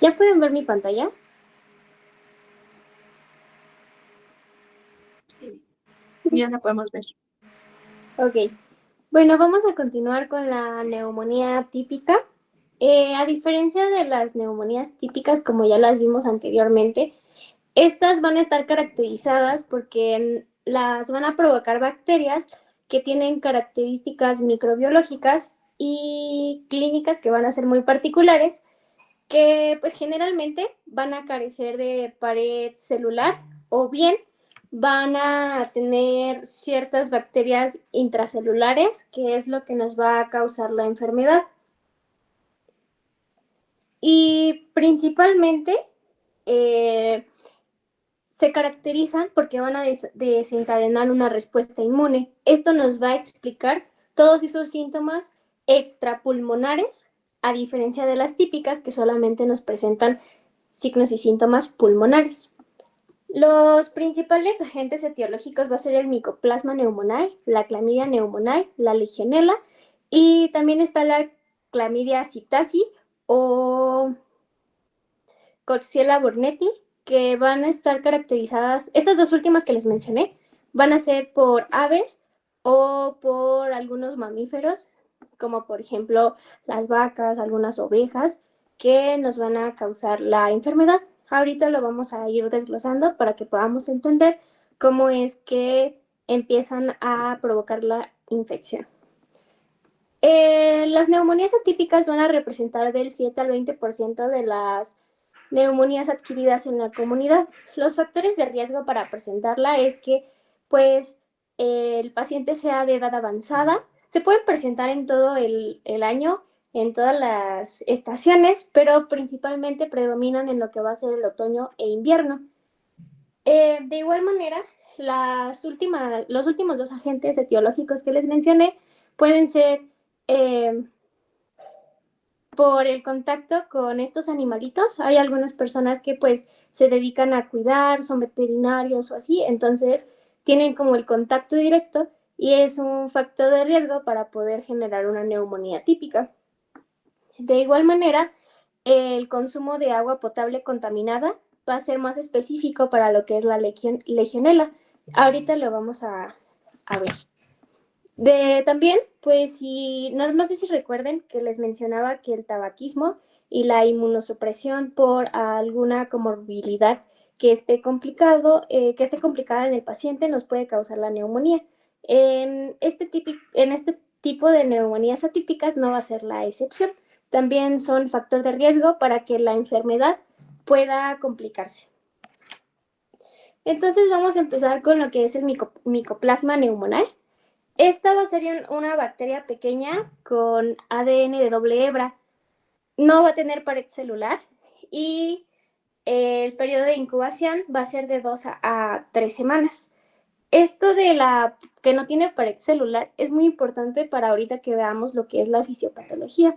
¿Ya pueden ver mi pantalla? Ya la podemos ver. Ok. Bueno, vamos a continuar con la neumonía típica. A diferencia de las neumonías típicas, como ya las vimos anteriormente, estas van a estar caracterizadas porque las van a provocar bacterias que tienen características microbiológicas y clínicas que van a ser muy particulares, que pues generalmente van a carecer de pared celular o bien van a tener ciertas bacterias intracelulares, que es lo que nos va a causar la enfermedad. Y principalmente se caracterizan porque van a desencadenar una respuesta inmune. Esto nos va a explicar todos esos síntomas extrapulmonares, a diferencia de las típicas que solamente nos presentan signos y síntomas pulmonares. Los principales agentes etiológicos va a ser el Mycoplasma pneumoniae, la Clamidia pneumoniae, la Legionela y también está la Clamidia psittaci o Coxiella burnetii, que van a estar caracterizadas, estas dos últimas que les mencioné, van a ser por aves o por algunos mamíferos, como por ejemplo las vacas, algunas ovejas, que nos van a causar la enfermedad. Ahorita lo vamos a ir desglosando para que podamos entender cómo es que empiezan a provocar la infección. Las neumonías atípicas van a representar del 7 al 20% de las neumonías adquiridas en la comunidad. Los factores de riesgo para presentarla es que pues el paciente sea de edad avanzada. Se pueden presentar en todo el año, en todas las estaciones, pero principalmente predominan en lo que va a ser el otoño e invierno. De igual manera, los últimos dos agentes etiológicos que les mencioné pueden ser eh, por el contacto con estos animalitos. Hay algunas personas que pues se dedican a cuidar, son veterinarios o así, entonces tienen como el contacto directo y es un factor de riesgo para poder generar una neumonía típica. De igual manera, el consumo de agua potable contaminada va a ser más específico para lo que es la legionela. Ahorita lo vamos a ver. También, pues, no sé si recuerden que les mencionaba que el tabaquismo y la inmunosupresión por alguna comorbilidad que esté complicada en el paciente nos puede causar la neumonía. En este tipo de neumonías atípicas no va a ser la excepción. También son factor de riesgo para que la enfermedad pueda complicarse. Entonces vamos a empezar con lo que es el Mycoplasma pneumoniae. Esta va a ser una bacteria pequeña con ADN de doble hebra. No va a tener pared celular y el periodo de incubación va a ser de 2 a 3 semanas. Esto de la que no tiene pared celular es muy importante para ahorita que veamos lo que es la fisiopatología.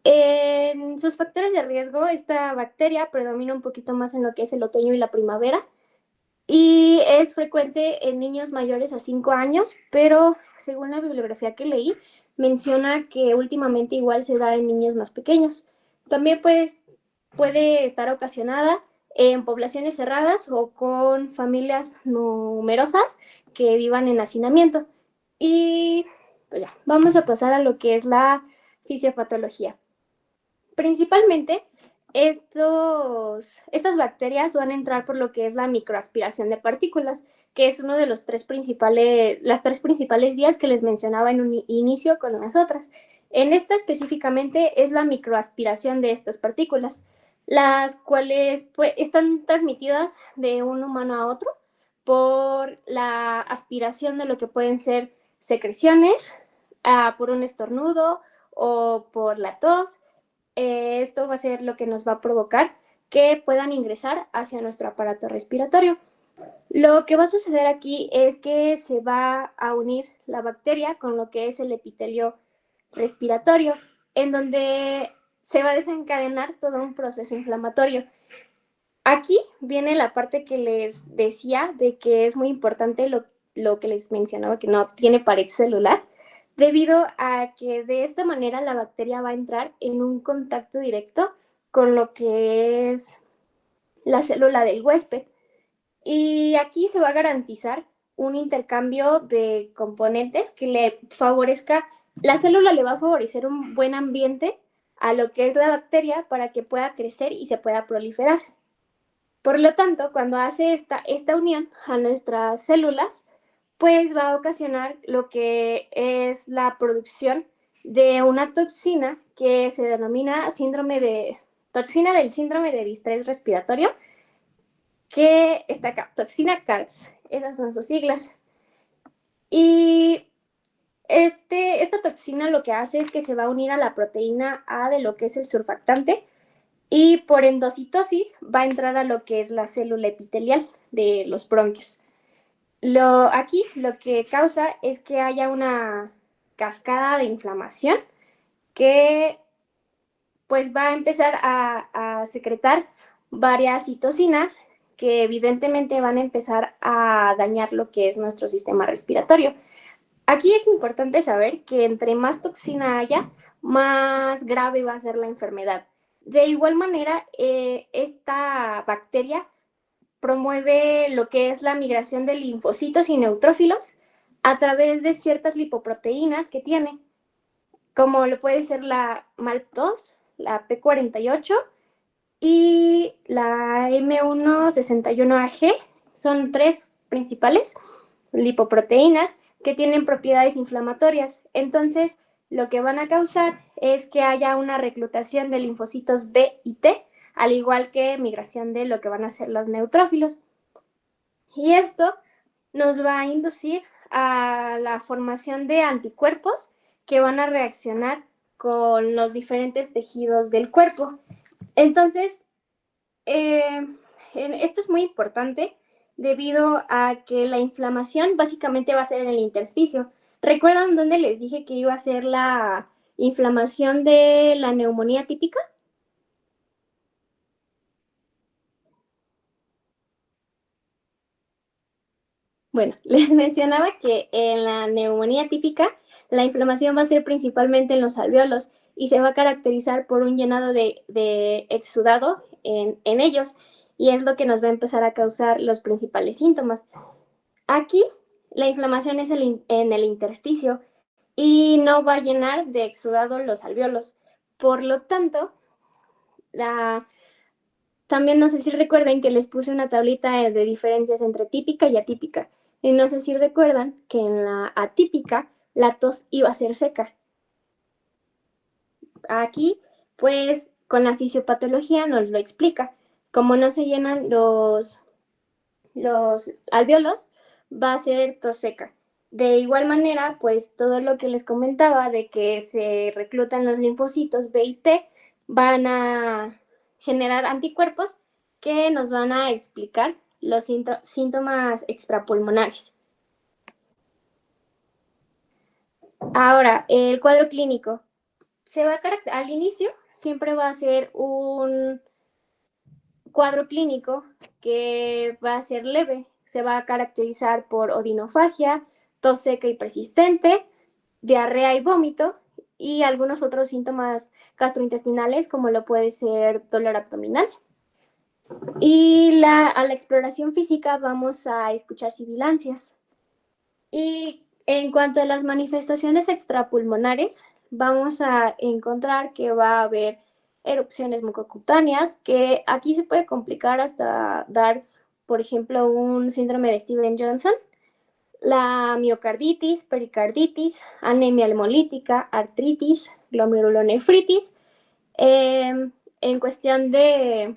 En sus factores de riesgo, esta bacteria predomina un poquito más en lo que es el otoño y la primavera y es frecuente en niños mayores a 5 años, pero según la bibliografía que leí, menciona que últimamente igual se da en niños más pequeños. También puede estar ocasionada en poblaciones cerradas o con familias numerosas que vivan en hacinamiento. Y pues ya, vamos a pasar a lo que es la fisiopatología. Principalmente, estas bacterias van a entrar por lo que es la microaspiración de partículas, que es uno de las tres principales vías que les mencionaba en un inicio con las otras. En esta específicamente es la microaspiración de estas partículas, las cuales pues, están transmitidas de un humano a otro por la aspiración de lo que pueden ser secreciones, por un estornudo o por la tos. Esto va a ser lo que nos va a provocar que puedan ingresar hacia nuestro aparato respiratorio. Lo que va a suceder aquí es que se va a unir la bacteria con lo que es el epitelio respiratorio, en donde se va a desencadenar todo un proceso inflamatorio. Aquí viene la parte que les decía de que es muy importante lo que les mencionaba, que no tiene pared celular, debido a que de esta manera la bacteria va a entrar en un contacto directo con lo que es la célula del huésped. Y aquí se va a garantizar un intercambio de componentes que le favorezca, la célula le va a favorecer un buen ambiente a lo que es la bacteria para que pueda crecer y se pueda proliferar. Por lo tanto, cuando hace esta unión a nuestras células, pues va a ocasionar lo que es la producción de una toxina que se denomina toxina del síndrome de distrés respiratorio, que está acá, toxina CARS. Esas son sus siglas. Y esta toxina lo que hace es que se va a unir a la proteína A de lo que es el surfactante y por endocitosis va a entrar a lo que es la célula epitelial de los bronquios. Aquí lo que causa es que haya una cascada de inflamación que pues va a empezar a secretar varias citocinas que evidentemente van a empezar a dañar lo que es nuestro sistema respiratorio. Aquí es importante saber que entre más toxina haya, más grave va a ser la enfermedad. De igual manera, esta bacteria promueve lo que es la migración de linfocitos y neutrófilos a través de ciertas lipoproteínas que tiene, como lo puede ser la MALP2, la P48 y la M161AG. Son tres principales lipoproteínas que tienen propiedades inflamatorias. Entonces, lo que van a causar es que haya una reclutación de linfocitos B y T, al igual que migración de lo que van a ser los neutrófilos. Y esto nos va a inducir a la formación de anticuerpos que van a reaccionar con los diferentes tejidos del cuerpo. Entonces, esto es muy importante debido a que la inflamación básicamente va a ser en el intersticio. ¿Recuerdan dónde les dije que iba a ser la inflamación de la neumonía típica? Bueno, les mencionaba que en la neumonía típica la inflamación va a ser principalmente en los alvéolos y se va a caracterizar por un llenado de exudado en ellos y es lo que nos va a empezar a causar los principales síntomas. Aquí la inflamación es en el intersticio y no va a llenar de exudado los alvéolos. Por lo tanto, también no sé si recuerden que les puse una tablita de diferencias entre típica y atípica. Y no sé si recuerdan que en la atípica la tos iba a ser seca. Aquí, pues, con la fisiopatología nos lo explica. Como no se llenan los alvéolos, va a ser tos seca. De igual manera, pues todo lo que les comentaba de que se reclutan los linfocitos B y T van a generar anticuerpos que nos van a explicar los síntomas extrapulmonares. Ahora, el cuadro clínico. Al inicio siempre va a ser un cuadro clínico que va a ser leve. Se va a caracterizar por odinofagia, tos seca y persistente, diarrea y vómito y algunos otros síntomas gastrointestinales como lo puede ser dolor abdominal. Y a la exploración física vamos a escuchar sibilancias. Y en cuanto a las manifestaciones extrapulmonares, vamos a encontrar que va a haber erupciones mucocutáneas, que aquí se puede complicar hasta dar, por ejemplo, un síndrome de Stevens-Johnson, la miocarditis, pericarditis, anemia hemolítica, artritis, glomerulonefritis. En cuestión de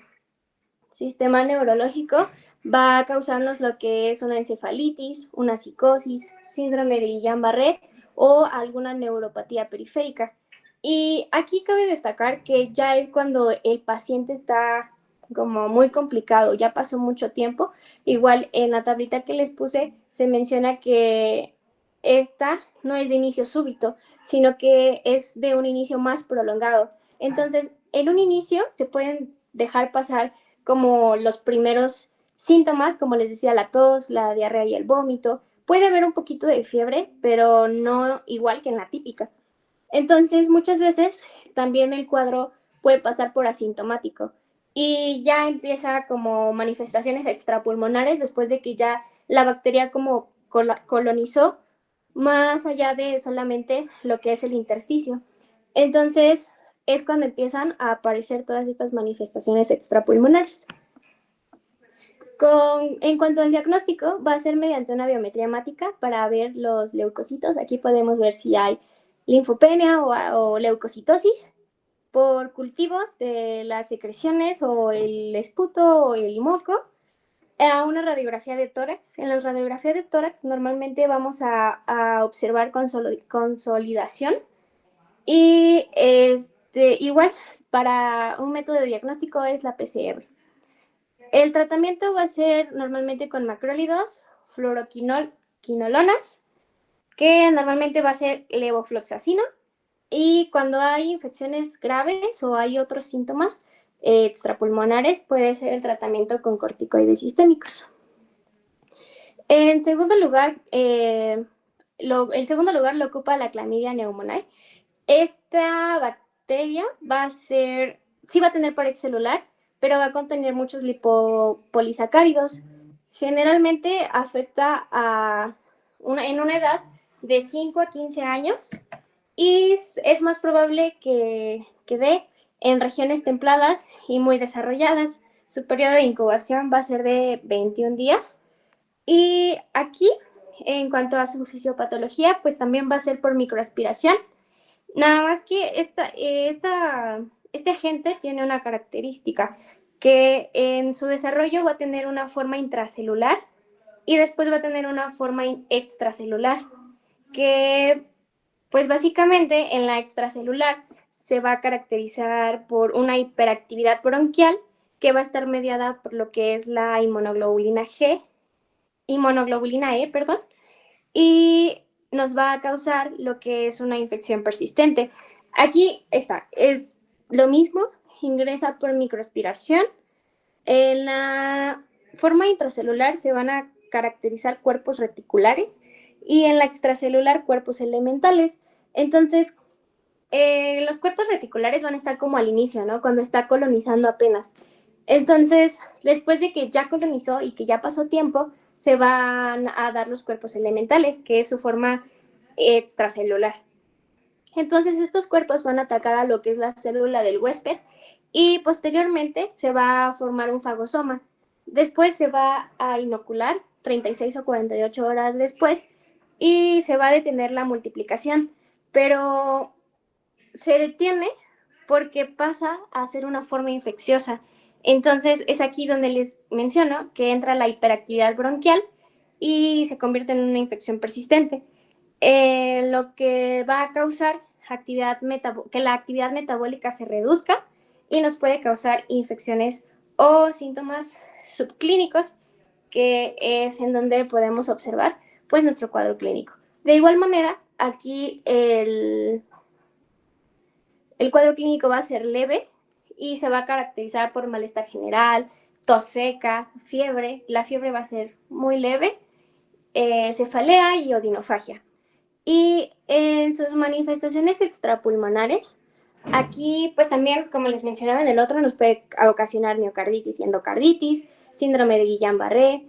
sistema neurológico, va a causarnos lo que es una encefalitis, una psicosis, síndrome de Guillain-Barré o alguna neuropatía periférica. Y aquí cabe destacar que ya es cuando el paciente está como muy complicado, ya pasó mucho tiempo. Igual en la tablita que les puse se menciona que esta no es de inicio súbito, sino que es de un inicio más prolongado. Entonces, en un inicio se pueden dejar pasar como los primeros síntomas, como les decía, la tos, la diarrea y el vómito. Puede haber un poquito de fiebre, pero no igual que en la típica. Entonces, muchas veces también el cuadro puede pasar por asintomático. Y ya empieza como manifestaciones extrapulmonares después de que ya la bacteria como colonizó más allá de solamente lo que es el intersticio. Entonces es cuando empiezan a aparecer todas estas manifestaciones extrapulmonares. En cuanto al diagnóstico, va a ser mediante una biometría hemática para ver los leucocitos. Aquí podemos ver si hay linfopenia o leucocitosis por cultivos de las secreciones o el esputo o el moco. A una radiografía de tórax. En la radiografía de tórax normalmente vamos a observar consolidación y igual para un método de diagnóstico es la PCR. El tratamiento va a ser normalmente con macrólidos, fluoroquinolonas, que normalmente va a ser levofloxacino, y cuando hay infecciones graves o hay otros síntomas extrapulmonares, puede ser el tratamiento con corticoides sistémicos. En segundo lugar, el segundo lugar lo ocupa la Chlamydia pneumoniae. Esta bacteria va a ser, sí va a tener pared celular, pero va a contener muchos lipopolisacáridos. Generalmente afecta en una edad de 5 a 15 años y es más probable que dé en regiones templadas y muy desarrolladas. Su periodo de incubación va a ser de 21 días. Y aquí, en cuanto a su fisiopatología, pues también va a ser por microaspiración. Nada más que este agente tiene una característica, que en su desarrollo va a tener una forma intracelular y después va a tener una forma extracelular, que pues básicamente en la extracelular se va a caracterizar por una hiperactividad bronquial que va a estar mediada por lo que es la inmunoglobulina E, perdón, y nos va a causar lo que es una infección persistente. Aquí está, es lo mismo, ingresa por microaspiración. En la forma intracelular se van a caracterizar cuerpos reticulares y en la extracelular cuerpos elementales. Entonces, los cuerpos reticulares van a estar como al inicio, ¿no? Cuando está colonizando apenas. Entonces, después de que ya colonizó y que ya pasó tiempo, se van a dar los cuerpos elementales, que es su forma extracelular. Entonces, estos cuerpos van a atacar a lo que es la célula del huésped y posteriormente se va a formar un fagosoma. Después se va a inocular 36 o 48 horas después y se va a detener la multiplicación, pero se detiene porque pasa a ser una forma infecciosa. Entonces es aquí donde les menciono que entra la hiperactividad bronquial y se convierte en una infección persistente, lo que va a causar que la actividad metabólica se reduzca y nos puede causar infecciones o síntomas subclínicos, que es en donde podemos observar pues nuestro cuadro clínico. De igual manera, aquí el cuadro clínico va a ser leve y se va a caracterizar por malestar general, tos seca, fiebre. La fiebre va a ser muy leve, cefalea y odinofagia. Y en sus manifestaciones extrapulmonares, aquí pues también, como les mencionaba en el otro, nos puede ocasionar miocarditis y endocarditis, síndrome de Guillain-Barré.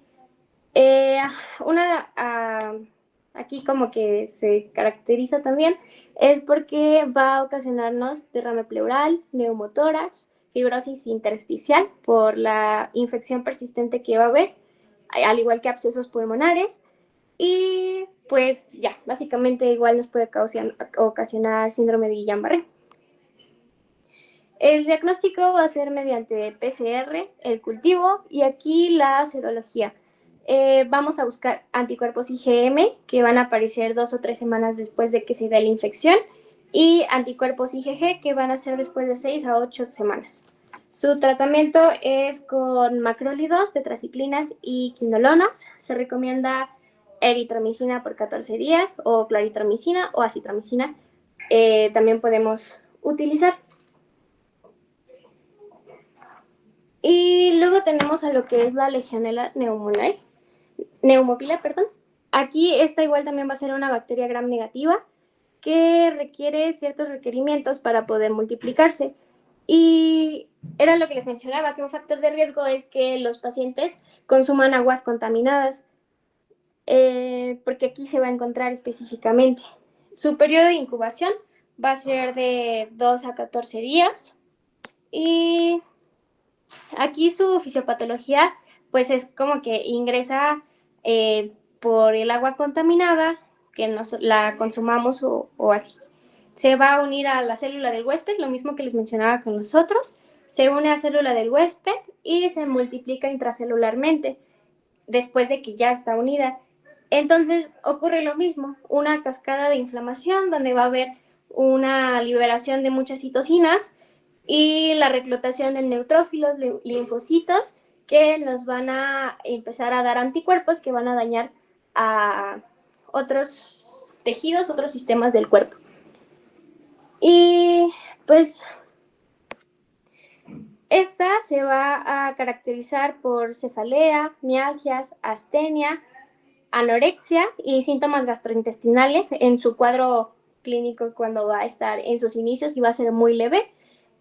Una aquí como que se caracteriza también es porque va a ocasionarnos derrame pleural, neumotórax, fibrosis intersticial por la infección persistente que va a haber, al igual que abscesos pulmonares. Y pues ya, básicamente igual nos puede ocasionar síndrome de Guillain-Barré. El diagnóstico va a ser mediante PCR, el cultivo y aquí la serología. Vamos a buscar anticuerpos IgM que van a aparecer 2 o 3 semanas después de que se dé la infección y anticuerpos IgG que van a ser después de 6 a 8 semanas. Su tratamiento es con macrólidos, tetraciclinas y quinolonas. Se recomienda eritromicina por 14 días o claritromicina o acitromicina. También podemos utilizar. Y luego tenemos a lo que es la Legionella neumopila, perdón. Aquí esta igual también va a ser una bacteria gram negativa que requiere ciertos requerimientos para poder multiplicarse. Y era lo que les mencionaba, que un factor de riesgo es que los pacientes consuman aguas contaminadas, porque aquí se va a encontrar específicamente. Su periodo de incubación va a ser de 2 a 14 días y aquí su fisiopatología pues es como que ingresa por el agua contaminada, que la consumamos o así. Se va a unir a la célula del huésped, lo mismo que les mencionaba con los otros, se une a la célula del huésped y se multiplica intracelularmente después de que ya está unida. Entonces ocurre lo mismo, una cascada de inflamación donde va a haber una liberación de muchas citocinas y la reclutación de neutrófilos, linfocitos, que nos van a empezar a dar anticuerpos que van a dañar a otros tejidos, otros sistemas del cuerpo. Y pues esta se va a caracterizar por cefalea, mialgias, astenia, anorexia y síntomas gastrointestinales en su cuadro clínico cuando va a estar en sus inicios y va a ser muy leve.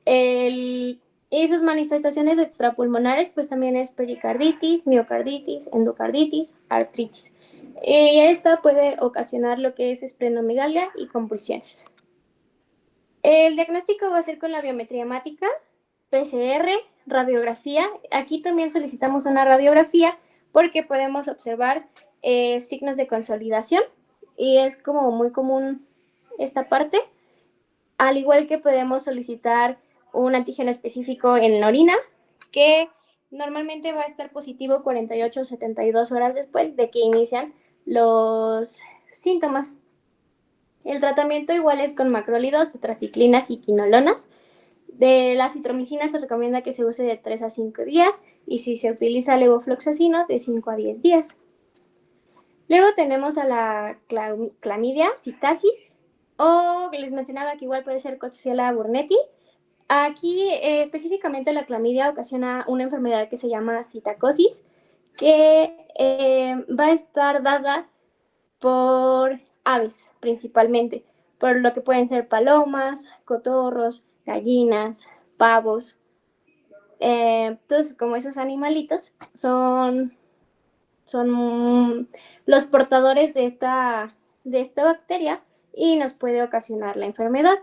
Y sus manifestaciones extrapulmonares pues también es pericarditis, miocarditis, endocarditis, artritis. Y esta puede ocasionar lo que es esplenomegalia y convulsiones. El diagnóstico va a ser con la biometría hemática, PCR, radiografía. Aquí también solicitamos una radiografía porque podemos observar signos de consolidación y es como muy común esta parte, al igual que podemos solicitar un antígeno específico en la orina que normalmente va a estar positivo 48 o 72 horas después de que inician los síntomas. El tratamiento igual es con macrólidos, tetraciclinas y quinolonas. De la citromicina se recomienda que se use de 3 a 5 días y si se utiliza levofloxacino de 5 a 10 días. Luego tenemos a la clamidia, citasi, o les mencionaba que igual puede ser Coxiella burnetii. Aquí específicamente la clamidia ocasiona una enfermedad que se llama citacosis, que va a estar dada por aves principalmente, por lo que pueden ser palomas, cotorros, gallinas, pavos. Entonces, como esos animalitos son los portadores de esta bacteria y nos puede ocasionar la enfermedad.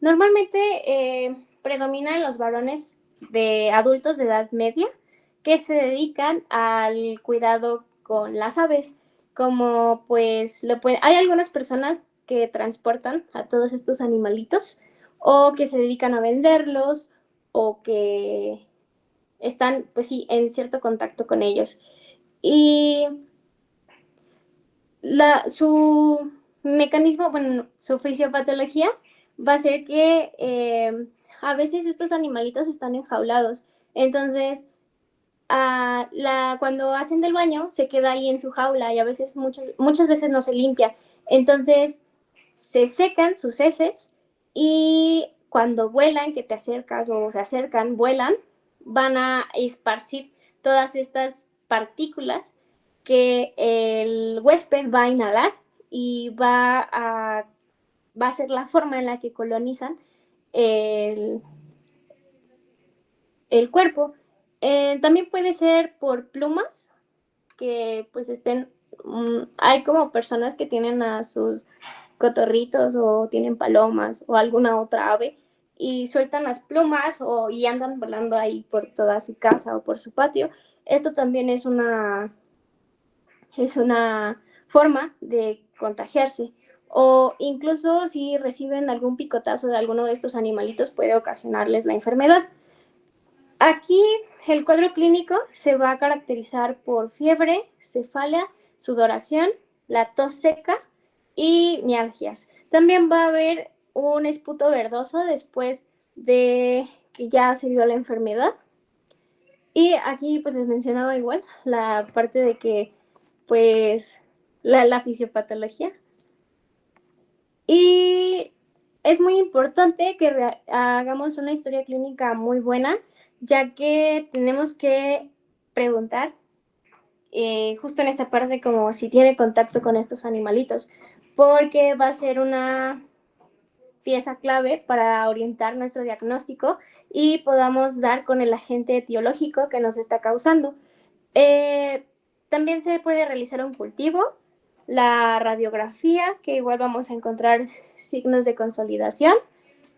Normalmente predominan los varones de adultos de edad media que se dedican al cuidado con las aves, como pues hay algunas personas que transportan a todos estos animalitos o que se dedican a venderlos o que están pues sí en cierto contacto con ellos. Y su mecanismo, bueno, su fisiopatología va a ser que a veces estos animalitos están enjaulados. Entonces, cuando hacen del baño, se queda ahí en su jaula y a veces, muchas veces no se limpia. Entonces, se secan sus heces y cuando vuelan, que te acercas o se acercan, vuelan, van a esparcir todas estas partículas que el huésped va a inhalar y va a ser la forma en la que colonizan el, el cuerpo. También puede ser por plumas, que pues hay como personas que tienen a sus cotorritos o tienen palomas o alguna otra ave y sueltan las plumas y andan volando ahí por toda su casa o por su patio. Esto también es una forma de contagiarse. O incluso si reciben algún picotazo de alguno de estos animalitos puede ocasionarles la enfermedad. Aquí el cuadro clínico se va a caracterizar por fiebre, cefalea, sudoración, la tos seca y mialgias. También va a haber un esputo verdoso después de que ya se dio la enfermedad. Y aquí pues les mencionaba igual la parte de que pues la fisiopatología. Y es muy importante que hagamos una historia clínica muy buena, ya que tenemos que preguntar justo en esta parte como si tiene contacto con estos animalitos, porque va a ser una pieza clave para orientar nuestro diagnóstico y podamos dar con el agente etiológico que nos está causando. Eh, También se puede realizar un cultivo, la radiografía, que igual vamos a encontrar signos de consolidación,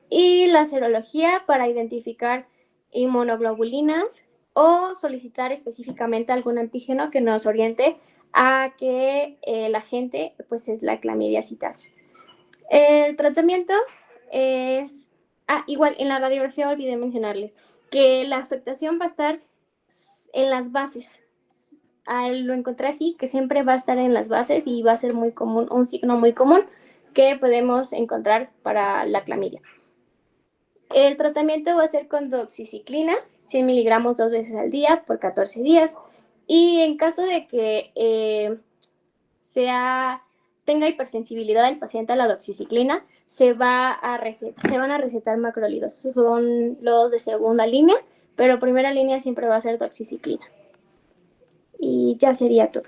y la serología para identificar inmunoglobulinas o solicitar específicamente algún antígeno que nos oriente a que el agente pues es la clamidiacitas. El tratamiento es, igual en la radiografía olvidé mencionarles que la afectación va a estar en las bases. Lo encontré así, que siempre va a estar en las bases y va a ser muy común, un signo muy común que podemos encontrar para la clamidia. El tratamiento va a ser con doxiciclina, 100 miligramos 2 veces al día por 14 días. Y en caso de que tenga hipersensibilidad el paciente a la doxiciclina, se van a recetar macrólidos. Son los de segunda línea, pero primera línea siempre va a ser doxiciclina. Y ya sería todo.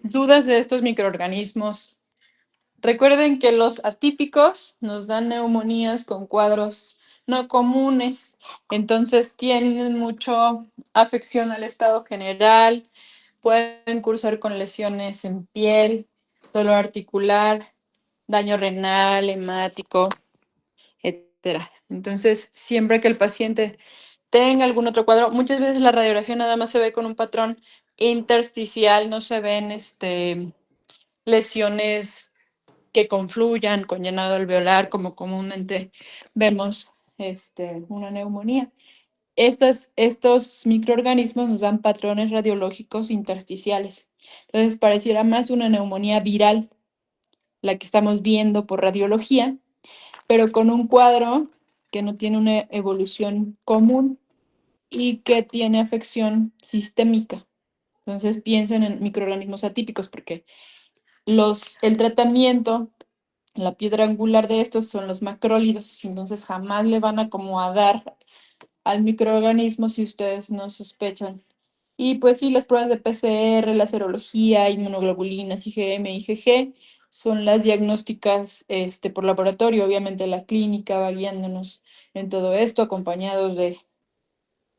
Dudas de estos microorganismos. Recuerden que los atípicos nos dan neumonías con cuadros no comunes, entonces tienen mucha afección al estado general, pueden cursar con lesiones en piel, dolor articular, daño renal, hemático, etcétera. Entonces, siempre que el paciente tenga algún otro cuadro, muchas veces la radiografía nada más se ve con un patrón intersticial, no se ven lesiones que confluyan con llenado alveolar, como comúnmente vemos una neumonía. Estos microorganismos nos dan patrones radiológicos intersticiales. Entonces, pareciera más una neumonía viral, la que estamos viendo por radiología, pero con un cuadro que no tiene una evolución común y que tiene afección sistémica. Entonces, piensen en microorganismos atípicos, porque el tratamiento, la piedra angular de estos son los macrólidos, entonces jamás le van a como a dar al microorganismo si ustedes no sospechan. Y pues sí, las pruebas de PCR, la serología, inmunoglobulinas, IgM, IgG, son las diagnósticas por laboratorio. Obviamente la clínica va guiándonos en todo esto, acompañados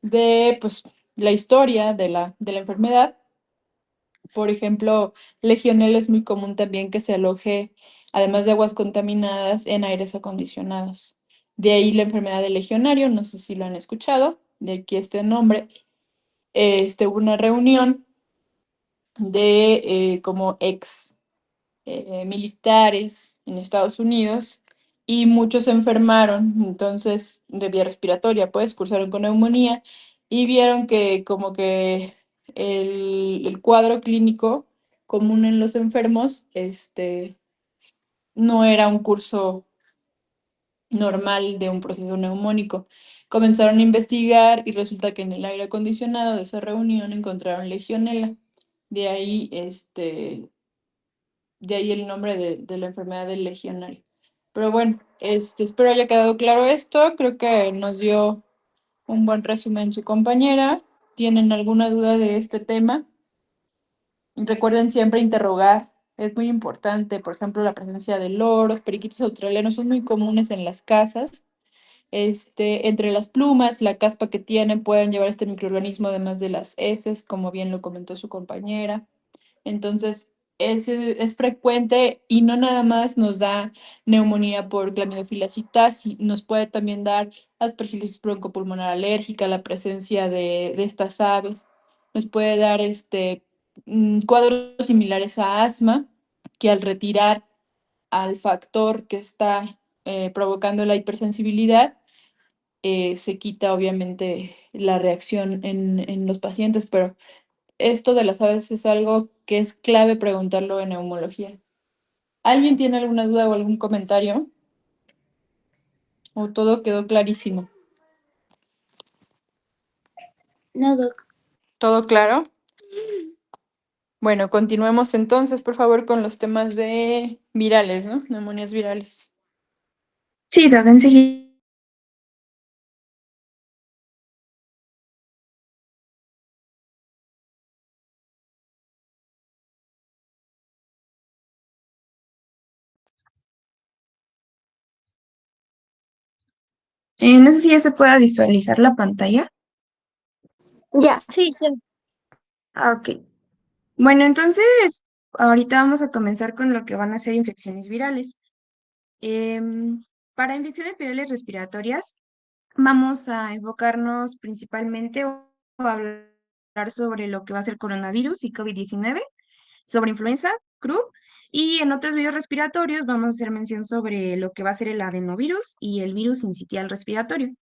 de pues, la historia de la enfermedad. Por ejemplo, Legionela es muy común también que se aloje, además de aguas contaminadas, en aires acondicionados. De ahí la enfermedad del legionario, no sé si lo han escuchado, de aquí este nombre. Hubo una reunión de como ex militares en Estados Unidos y muchos se enfermaron, entonces, de vía respiratoria, pues, cursaron con neumonía y vieron que como que el cuadro clínico común en los enfermos, no era un curso normal de un proceso neumónico. Comenzaron a investigar y resulta que en el aire acondicionado de esa reunión encontraron legionela. De ahí, de ahí el nombre de la enfermedad del legionario. Pero bueno, espero haya quedado claro esto. Creo que nos dio un buen resumen su compañera. ¿Tienen alguna duda de este tema? Recuerden siempre interrogar. Es muy importante. Por ejemplo, la presencia de loros, periquitos australianos son muy comunes en las casas. Entre las plumas, la caspa que tienen, pueden llevar este microorganismo, además de las heces, como bien lo comentó su compañera. Entonces, es frecuente y no nada más nos da neumonía por Clamidophilia nos puede también dar aspergillosis broncopulmonar alérgica, la presencia de estas aves. Nos puede dar cuadros similares a asma, que al retirar al factor que está provocando la hipersensibilidad, se quita obviamente la reacción en los pacientes, pero esto de las aves es algo que es clave preguntarlo en neumología. ¿Alguien tiene alguna duda o algún comentario? ¿O todo quedó clarísimo? No, doc. ¿Todo claro? Bueno, continuemos entonces, por favor, con los temas de virales, ¿no? Neumonías virales. Sí, doc, enseguida. No sé si ya se pueda visualizar la pantalla. Ya. Sí, ya. Ok. Bueno, entonces, ahorita vamos a comenzar con lo que van a ser infecciones virales. Para infecciones virales respiratorias, vamos a enfocarnos principalmente o a hablar sobre lo que va a ser coronavirus y COVID-19, sobre influenza, croup, y en otros virus respiratorios vamos a hacer mención sobre lo que va a ser el adenovirus y el virus sincitial respiratorio.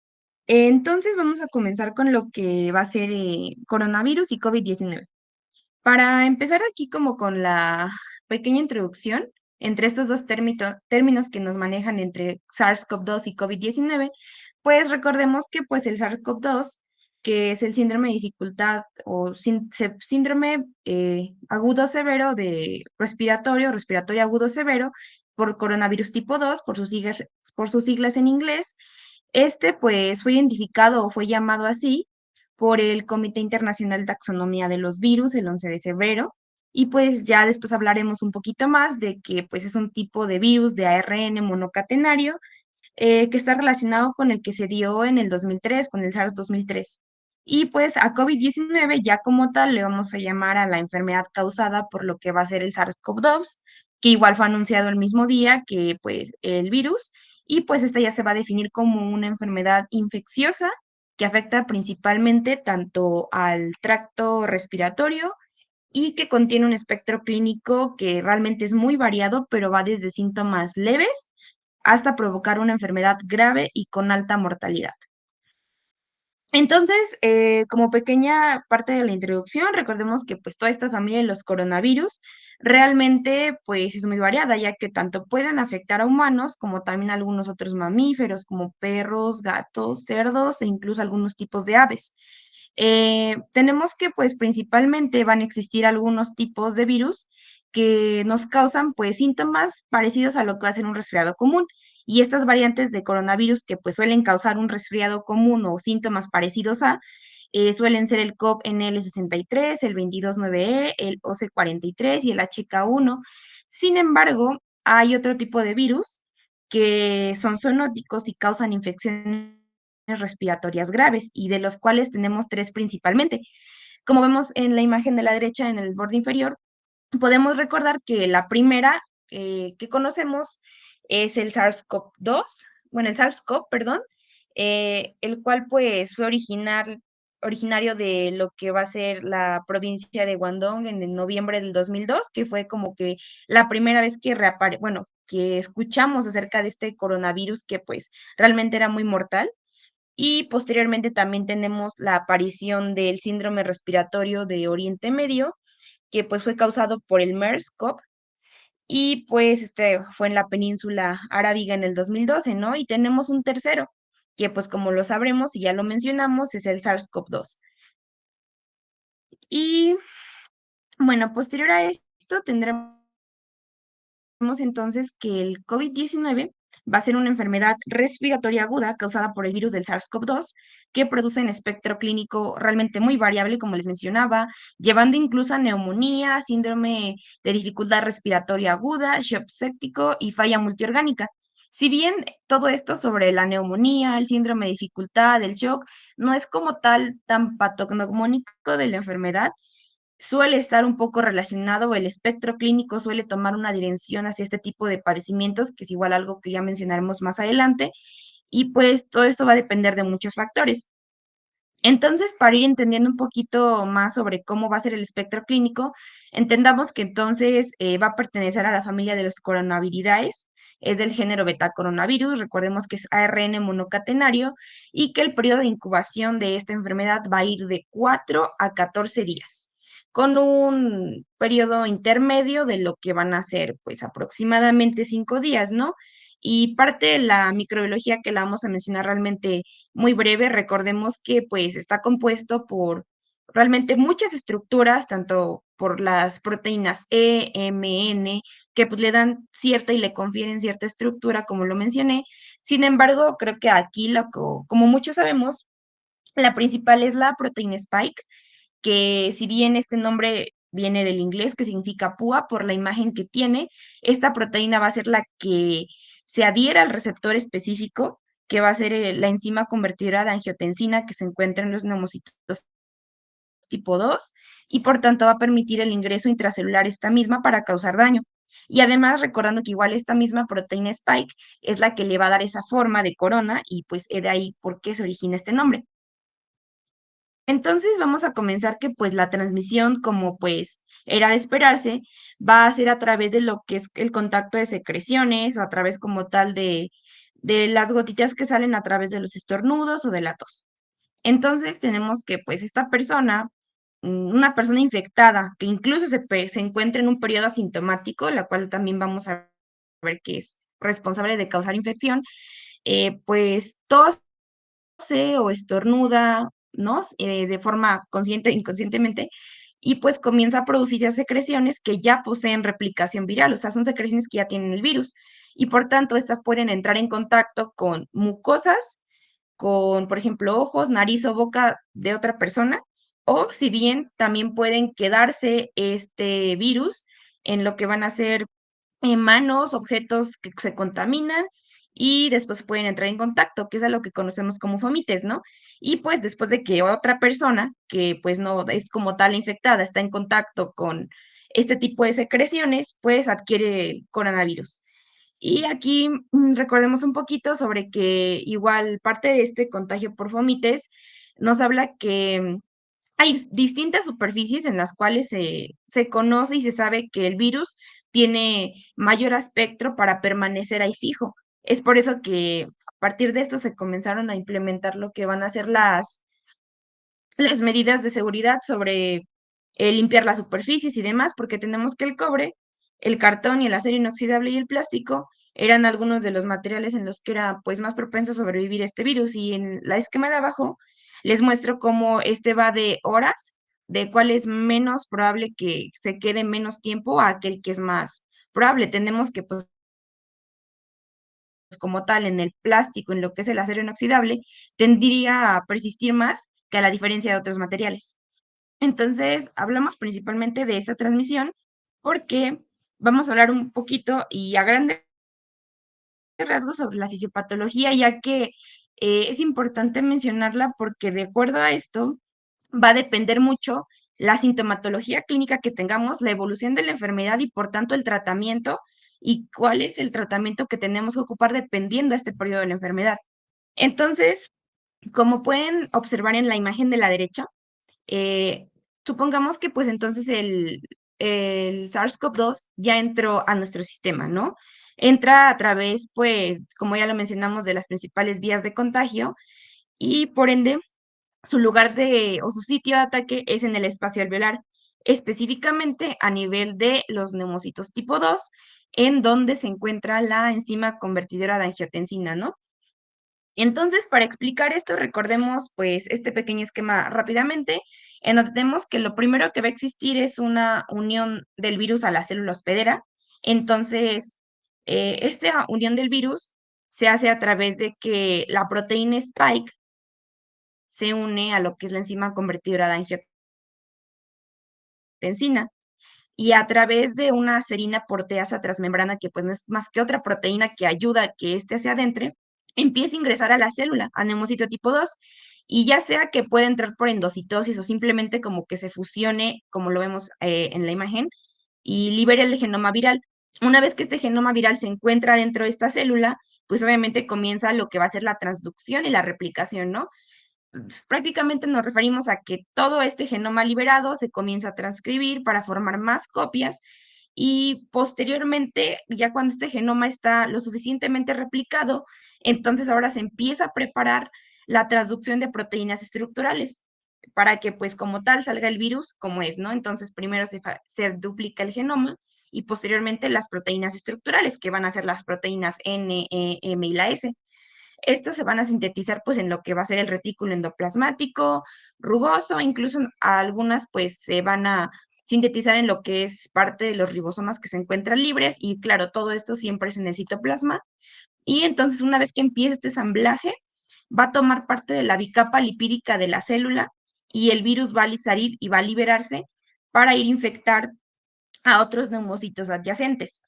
Entonces, vamos a comenzar con lo que va a ser coronavirus y COVID-19. Para empezar aquí como con la pequeña introducción entre estos dos términos que nos manejan entre SARS-CoV-2 y COVID-19, pues recordemos que pues el SARS-CoV-2, que es el síndrome de dificultad o síndrome agudo severo de respiratorio agudo severo por coronavirus tipo 2, por sus siglas en inglés, este pues fue identificado o fue llamado así por el Comité Internacional de Taxonomía de los Virus el 11 de febrero. Y pues ya después hablaremos un poquito más de que pues es un tipo de virus de ARN monocatenario que está relacionado con el que se dio en el 2003, con el SARS 2003. Y pues a COVID-19 ya como tal le vamos a llamar a la enfermedad causada por lo que va a ser el SARS-CoV-2, que igual fue anunciado el mismo día que pues el virus, y pues esta ya se va a definir como una enfermedad infecciosa que afecta principalmente tanto al tracto respiratorio y que contiene un espectro clínico que realmente es muy variado, pero va desde síntomas leves hasta provocar una enfermedad grave y con alta mortalidad. Entonces, como pequeña parte de la introducción, recordemos que pues toda esta familia de los coronavirus realmente pues es muy variada, ya que tanto pueden afectar a humanos como también a algunos otros mamíferos como perros, gatos, cerdos e incluso algunos tipos de aves. Tenemos que pues principalmente van a existir algunos tipos de virus que nos causan pues síntomas parecidos a lo que va a ser un resfriado común. Y estas variantes de coronavirus que pues suelen causar un resfriado común o síntomas parecidos a, suelen ser el COP-NL63, el 229E, el OC43 y el HK1. Sin embargo, hay otro tipo de virus que son zoonóticos y causan infecciones respiratorias graves y de los cuales tenemos tres principalmente. Como vemos en la imagen de la derecha en el borde inferior, podemos recordar que la primera que conocemos es el SARS-CoV-2, bueno, el SARS-CoV, perdón, el cual pues fue originario de lo que va a ser la provincia de Guangdong en el noviembre del 2002, que fue como que la primera vez que bueno, que escuchamos acerca de este coronavirus que pues realmente era muy mortal. Y posteriormente también tenemos la aparición del síndrome respiratorio de Oriente Medio, que pues fue causado por el MERS-CoV y pues este fue en la península arábiga en el 2012, ¿no? Y tenemos un tercero, que pues como lo sabremos y ya lo mencionamos, es el SARS-CoV-2. Y bueno, posterior a esto tendremos entonces que el COVID-19 va a ser una enfermedad respiratoria aguda causada por el virus del SARS-CoV-2 que produce un espectro clínico realmente muy variable, como les mencionaba, llevando incluso a neumonía, síndrome de dificultad respiratoria aguda, shock séptico y falla multiorgánica. Si bien todo esto sobre la neumonía, el síndrome de dificultad, el shock, no es como tal tan patognomónico de la enfermedad, suele estar un poco relacionado o el espectro clínico suele tomar una dirección hacia este tipo de padecimientos, que es igual algo que ya mencionaremos más adelante, y pues todo esto va a depender de muchos factores. Entonces, para ir entendiendo un poquito más sobre cómo va a ser el espectro clínico, entendamos que entonces va a pertenecer a la familia de los coronaviridae, es del género betacoronavirus, recordemos que es ARN monocatenario y que el periodo de incubación de esta enfermedad va a ir de 4 a 14 días, con un periodo intermedio de lo que van a ser pues aproximadamente 5 días, ¿no? Y parte de la microbiología que la vamos a mencionar realmente muy breve, recordemos que pues está compuesto por realmente muchas estructuras, tanto por las proteínas E, M, N, que pues le dan cierta y le confieren cierta estructura, como lo mencioné. Sin embargo, creo que aquí, como muchos sabemos, la principal es la proteína Spike, que si bien este nombre viene del inglés, que significa púa, por la imagen que tiene, esta proteína va a ser la que se adhiera al receptor específico que va a ser la enzima convertidora de angiotensina que se encuentra en los neumocitos tipo 2 y por tanto va a permitir el ingreso intracelular esta misma para causar daño. Y además recordando que igual esta misma proteína spike es la que le va a dar esa forma de corona y pues de ahí por qué se origina este nombre. Entonces vamos a comenzar que pues la transmisión, como pues era de esperarse, va a ser a través de lo que es el contacto de secreciones o a través como tal de las gotitas que salen a través de los estornudos o de la tos. Entonces tenemos que pues esta persona, una persona infectada que incluso se encuentra en un periodo asintomático, la cual también vamos a ver que es responsable de causar infección, pues tose o estornuda, ¿no? De forma consciente e inconscientemente, y pues comienza a producir ya secreciones que ya poseen replicación viral, o sea, son secreciones que ya tienen el virus, y por tanto, estas pueden entrar en contacto con mucosas, con, por ejemplo, ojos, nariz o boca de otra persona, o si bien también pueden quedarse este virus en lo que van a ser manos, objetos que se contaminan y después pueden entrar en contacto, que es a lo que conocemos como fomites, ¿no? Y pues después de que otra persona, que pues no es como tal infectada, está en contacto con este tipo de secreciones, pues adquiere el coronavirus. Y aquí recordemos un poquito sobre que igual parte de este contagio por fomites nos habla que hay distintas superficies en las cuales se conoce y se sabe que el virus tiene mayor espectro para permanecer ahí fijo. Es por eso que a partir de esto se comenzaron a implementar lo que van a ser las medidas de seguridad sobre limpiar las superficies y demás, porque tenemos que el cobre, el cartón y el acero inoxidable y el plástico eran algunos de los materiales en los que era pues más propenso a sobrevivir este virus. Y en la esquema de abajo les muestro cómo este va de horas, de cuál es menos probable que se quede menos tiempo a aquel que es más probable. Tenemos que pues como tal en el plástico, en lo que es el acero inoxidable, tendría a persistir más que a la diferencia de otros materiales. Entonces, hablamos principalmente de esta transmisión porque vamos a hablar un poquito y a grandes rasgos sobre la fisiopatología, ya que es importante mencionarla porque de acuerdo a esto va a depender mucho la sintomatología clínica que tengamos, la evolución de la enfermedad y por tanto el tratamiento y cuál es el tratamiento que tenemos que ocupar dependiendo de este periodo de la enfermedad. Entonces, como pueden observar en la imagen de la derecha, eh, supongamos que pues entonces el SARS-CoV-2 ya entró a nuestro sistema, ¿no? Entra a través, pues, como ya lo mencionamos, de las principales vías de contagio y por ende su lugar de o su sitio de ataque es en el espacio alveolar, específicamente a nivel de los neumocitos tipo 2, en donde se encuentra la enzima convertidora de angiotensina, ¿no? Entonces, para explicar esto, recordemos pues este pequeño esquema rápidamente, en donde tenemos que lo primero que va a existir es una unión del virus a la célula hospedera. Entonces, esta unión del virus se hace a través de que la proteína spike se une a lo que es la enzima convertidora de angiotensina y a través de una serina proteasa transmembrana que pues no es más que otra proteína que ayuda a que éste se adentre, empieza a ingresar a la célula, al neumocito tipo 2, y ya sea que pueda entrar por endocitosis o simplemente como que se fusione, como lo vemos en la imagen, y libere el genoma viral. Una vez que este genoma viral se encuentra dentro de esta célula, pues obviamente comienza lo que va a ser la transducción y la replicación, ¿no? Prácticamente nos referimos a que todo este genoma liberado se comienza a transcribir para formar más copias y posteriormente, ya cuando este genoma está lo suficientemente replicado, entonces ahora se empieza a preparar la transducción de proteínas estructurales para que pues como tal salga el virus como es, ¿no? Entonces primero se duplica el genoma y posteriormente las proteínas estructurales, que van a ser las proteínas N, E, M y la S. Estas se van a sintetizar pues en lo que va a ser el retículo endoplasmático, rugoso, incluso algunas pues se van a sintetizar en lo que es parte de los ribosomas que se encuentran libres y claro, todo esto siempre es en el citoplasma. Y entonces una vez que empiece este ensamblaje, va a tomar parte de la bicapa lipídica de la célula y el virus va a salir y va a liberarse para ir a infectar a otros neumocitos adyacentes.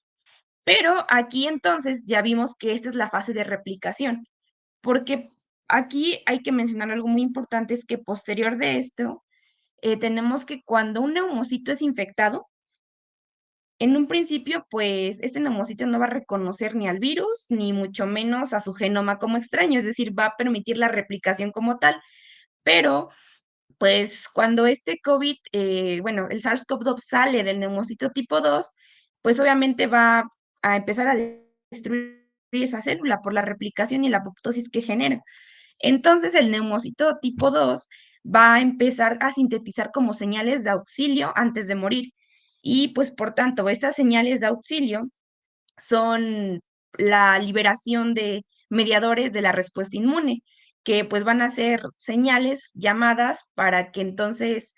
Pero aquí entonces ya vimos que esta es la fase de replicación. porque aquí hay que mencionar algo muy importante, es que posterior de esto, tenemos que cuando un neumocito es infectado, en un principio, pues este neumocito no va a reconocer ni al virus, ni mucho menos a su genoma como extraño, es decir, va a permitir la replicación como tal, pero pues cuando este COVID, bueno, el SARS-CoV-2 sale del neumocito tipo 2, pues obviamente va a empezar a destruir esa célula por la replicación y la apoptosis que genera. Entonces el neumocito tipo 2 va a empezar a sintetizar como señales de auxilio antes de morir. Y pues por tanto, estas señales de auxilio son la liberación de mediadores de la respuesta inmune, que pues van a ser señales llamadas para que entonces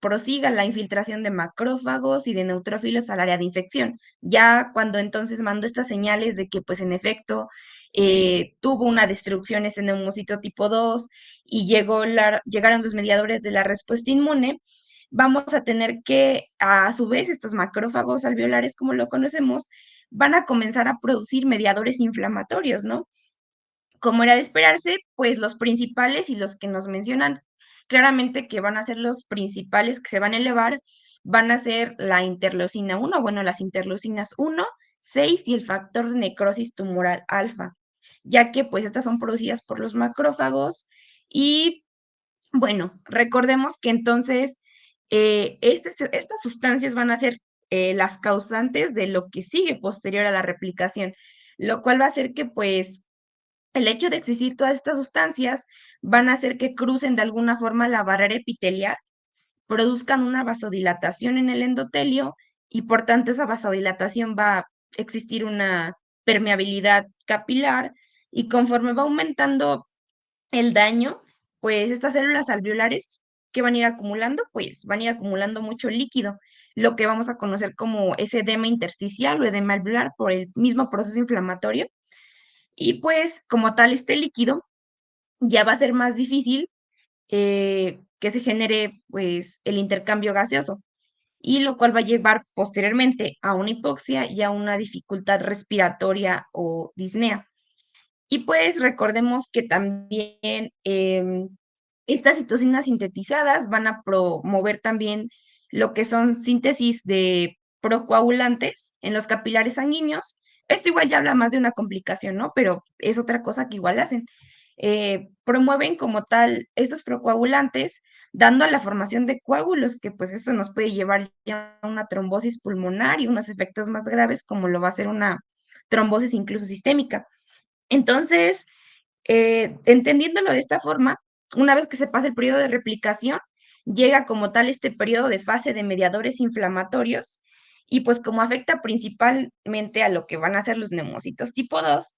prosiga la infiltración de macrófagos y de neutrófilos al área de infección. Ya cuando entonces mando estas señales de que pues en efecto tuvo una destrucción ese neumocito tipo 2 y llegaron los mediadores de la respuesta inmune, vamos a tener que, a su vez, estos macrófagos alveolares, como lo conocemos, van a comenzar a producir mediadores inflamatorios, ¿no? Como era de esperarse, pues los principales y los que nos mencionan claramente que van a ser los principales que se van a elevar, van a ser la interleucina 1, bueno, las interleucinas 1, 6 y el factor de necrosis tumoral alfa, ya que pues estas son producidas por los macrófagos y bueno, recordemos que entonces estas sustancias van a ser las causantes de lo que sigue posterior a la replicación, lo cual va a hacer que pues el hecho de existir todas estas sustancias van a hacer que crucen de alguna forma la barrera epitelial, produzcan una vasodilatación en el endotelio y por tanto esa vasodilatación va a existir una permeabilidad capilar y conforme va aumentando el daño, pues estas células alveolares que van a ir acumulando, pues van a ir acumulando mucho líquido, lo que vamos a conocer como ese edema intersticial o edema alveolar por el mismo proceso inflamatorio. Y pues como tal, este líquido ya va a ser más difícil que se genere pues el intercambio gaseoso y lo cual va a llevar posteriormente a una hipoxia y a una dificultad respiratoria o disnea. Y pues recordemos que también estas citocinas sintetizadas van a promover también lo que son síntesis de procoagulantes en los capilares sanguíneos. Esto igual ya habla más de una complicación, ¿no? Pero es otra cosa que igual hacen. Promueven como tal estos procoagulantes, dando a la formación de coágulos, que pues esto nos puede llevar ya a una trombosis pulmonar y unos efectos más graves, como lo va a ser una trombosis incluso sistémica. Entonces, entendiéndolo de esta forma, una vez que se pasa el periodo de replicación, llega como tal este periodo de fase de mediadores inflamatorios y pues como afecta principalmente a lo que van a ser los neumocitos tipo 2,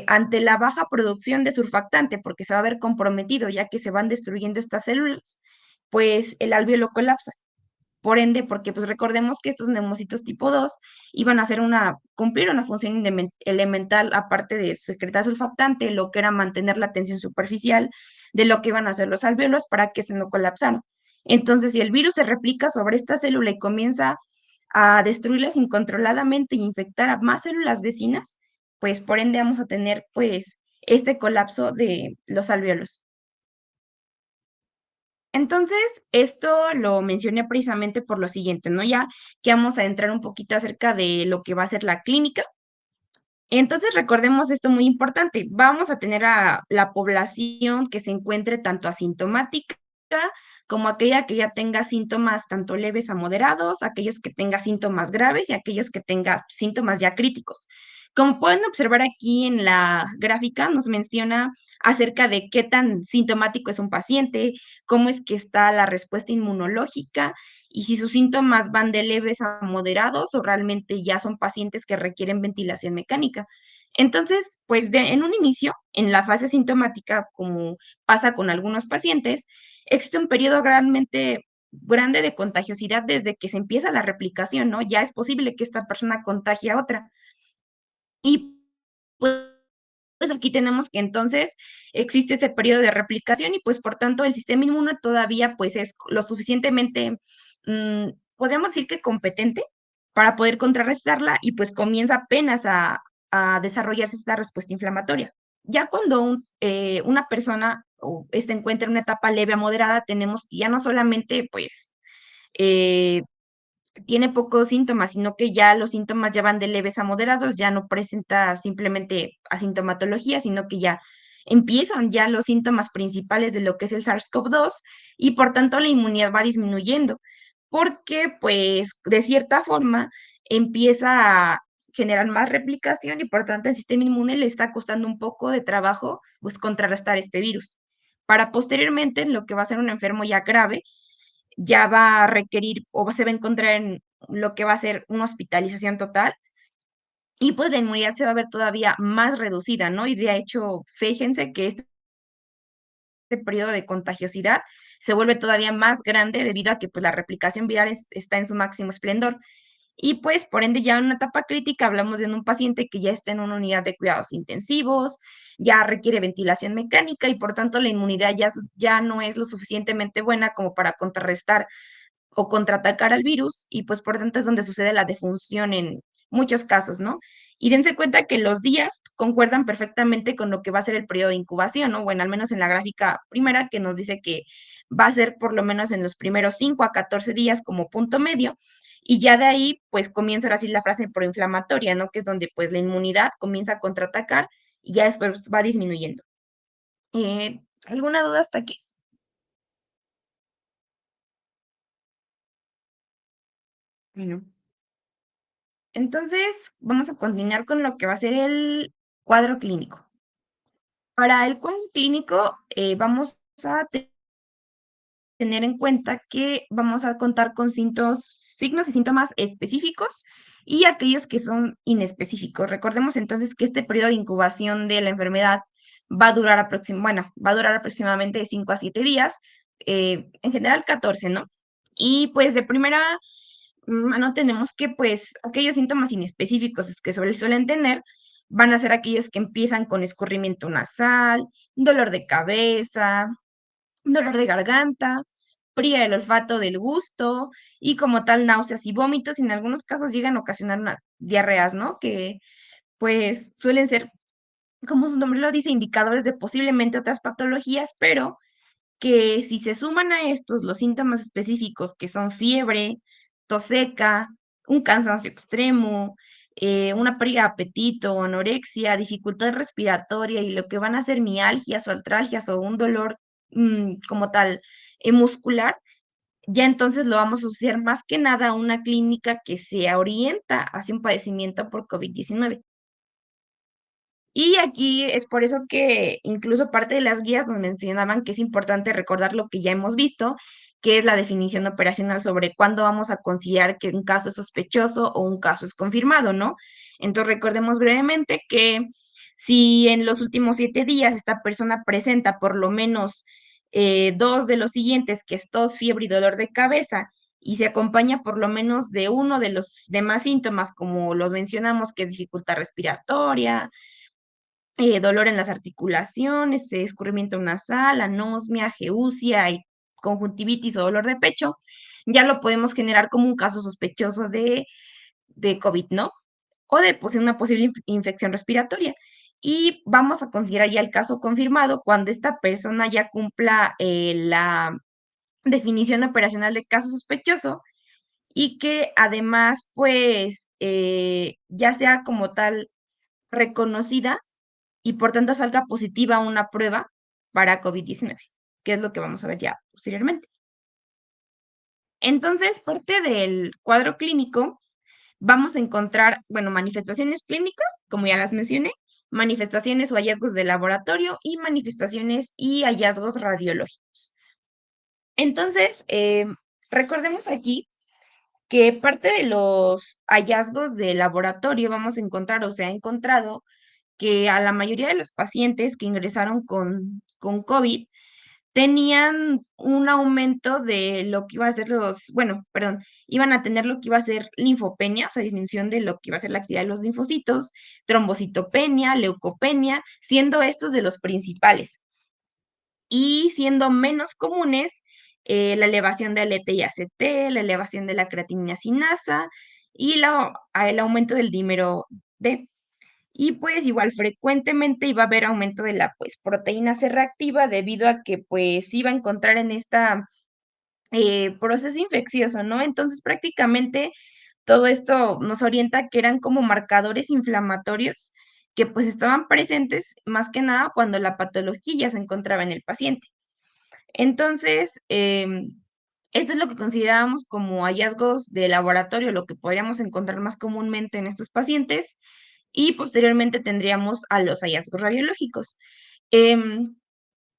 ante la baja producción de surfactante, porque se va a ver comprometido ya que se van destruyendo estas células, pues el alvéolo colapsa. Por ende, porque pues recordemos que estos neumocitos tipo 2 iban a cumplir una función elemental aparte de secretar surfactante, lo que era mantener la tensión superficial de lo que iban a hacer los alvéolos para que se no colapsaran. Entonces, si el virus se replica sobre esta célula y comienza a destruirlas incontroladamente y infectar a más células vecinas, pues por ende vamos a tener pues este colapso de los alvéolos. Entonces, esto lo mencioné precisamente por lo siguiente, ¿no? Ya que vamos a entrar un poquito acerca de lo que va a ser la clínica. Entonces, recordemos esto muy importante. Vamos a tener a la población que se encuentre tanto asintomática como aquella que ya tenga síntomas tanto leves a moderados, aquellos que tenga síntomas graves y aquellos que tenga síntomas ya críticos. Como pueden observar aquí en la gráfica, nos menciona acerca de qué tan sintomático es un paciente, cómo es que está la respuesta inmunológica y si sus síntomas van de leves a moderados o realmente ya son pacientes que requieren ventilación mecánica. Entonces, pues en un inicio, en la fase sintomática, como pasa con algunos pacientes, existe un periodo realmente grande de contagiosidad desde que se empieza la replicación, ¿no? Ya es posible que esta persona contagie a otra. Y pues aquí tenemos que entonces existe ese periodo de replicación y pues por tanto el sistema inmune todavía pues es lo suficientemente, podríamos decir que competente para poder contrarrestarla y pues comienza apenas a desarrollarse esta respuesta inflamatoria. Ya cuando una persona se encuentra en una etapa leve a moderada, tenemos que ya no solamente, pues, eh, tiene pocos síntomas, sino que ya los síntomas ya van de leves a moderados, ya no presenta simplemente asintomatología, sino que ya empiezan ya los síntomas principales de lo que es el SARS-CoV-2 y por tanto la inmunidad va disminuyendo, porque pues de cierta forma empieza a generar más replicación y por tanto el sistema inmune le está costando un poco de trabajo pues contrarrestar este virus. Para posteriormente, en lo que va a ser un enfermo ya grave, ya va a requerir o se va a encontrar en lo que va a ser una hospitalización total y pues la inmunidad se va a ver todavía más reducida, ¿no? Y de hecho, fíjense que este periodo de contagiosidad se vuelve todavía más grande debido a que pues la replicación viral está en su máximo esplendor. Y pues, por ende, ya en una etapa crítica hablamos de un paciente que ya está en una unidad de cuidados intensivos, ya requiere ventilación mecánica y por tanto la inmunidad ya no es lo suficientemente buena como para contrarrestar o contraatacar al virus y pues por tanto es donde sucede la defunción en muchos casos, ¿no? Y dense cuenta que los días concuerdan perfectamente con lo que va a ser el periodo de incubación, ¿no? Bueno, al menos en la gráfica primera que nos dice que va a ser por lo menos en los primeros 5 a 14 días como punto medio y ya de ahí pues comienza ahora sí la fase proinflamatoria, ¿no? Que es donde pues la inmunidad comienza a contraatacar y ya después va disminuyendo. ¿Alguna duda hasta aquí? Bueno. Entonces, vamos a continuar con lo que va a ser el cuadro clínico. Para el cuadro clínico, vamos a tener en cuenta que vamos a contar con signos y síntomas específicos y aquellos que son inespecíficos. Recordemos entonces que este periodo de incubación de la enfermedad va a durar aproximadamente de 5 a 7 días, en general 14, ¿no? Y pues de primera mano tenemos que pues aquellos síntomas inespecíficos que suelen tener van a ser aquellos que empiezan con escurrimiento nasal, dolor de cabeza, dolor de garganta, pérdida del olfato del gusto y como tal náuseas y vómitos, y en algunos casos llegan a ocasionar diarreas, ¿no? Que pues suelen ser, como su nombre lo dice, indicadores de posiblemente otras patologías, pero que si se suman a estos los síntomas específicos que son fiebre, tos seca, un cansancio extremo, una pérdida de apetito, anorexia, dificultad respiratoria y lo que van a ser mialgias o artralgias o un dolor como tal muscular, ya entonces lo vamos a asociar más que nada a una clínica que se orienta hacia un padecimiento por COVID-19. Y aquí es por eso que incluso parte de las guías nos mencionaban que es importante recordar lo que ya hemos visto, que es la definición operacional sobre cuándo vamos a considerar que un caso es sospechoso o un caso es confirmado, ¿no? Entonces recordemos brevemente que si en los últimos 7 días esta persona presenta por lo menos dos de los siguientes, que es tos, fiebre y dolor de cabeza, y se acompaña por lo menos de uno de los demás síntomas, como los mencionamos, que es dificultad respiratoria, dolor en las articulaciones, escurrimiento nasal, anosmia, geusia y conjuntivitis o dolor de pecho, ya lo podemos generar como un caso sospechoso de COVID, ¿no? O de pues, una posible infección respiratoria. Y vamos a considerar ya el caso confirmado cuando esta persona ya cumpla la definición operacional de caso sospechoso y que además, pues, ya sea como tal reconocida y por tanto salga positiva una prueba para COVID-19, que es lo que vamos a ver ya posteriormente. Entonces, parte del cuadro clínico, vamos a encontrar, bueno, manifestaciones clínicas, como ya las mencioné, manifestaciones o hallazgos de laboratorio y manifestaciones y hallazgos radiológicos. Entonces, recordemos aquí que parte de los hallazgos de laboratorio vamos a encontrar o se ha encontrado que a la mayoría de los pacientes que ingresaron con COVID tenían un aumento de lo que iba a ser bueno, perdón, iban a tener lo que iba a ser linfopenia, o sea, disminución de lo que iba a ser la actividad de los linfocitos, trombocitopenia, leucopenia, siendo estos de los principales. Y siendo menos comunes, la elevación de ALT y ACT, la elevación de la creatinina sinasa y el aumento del dímero D. Y pues igual frecuentemente iba a haber aumento de la pues proteína C reactiva debido a que pues iba a encontrar en esta proceso infeccioso, ¿no? Entonces prácticamente todo esto nos orienta que eran como marcadores inflamatorios que pues estaban presentes más que nada cuando la patología ya se encontraba en el paciente. Entonces, esto es lo que considerábamos como hallazgos de laboratorio, lo que podríamos encontrar más comúnmente en estos pacientes, y posteriormente tendríamos a los hallazgos radiológicos. Em,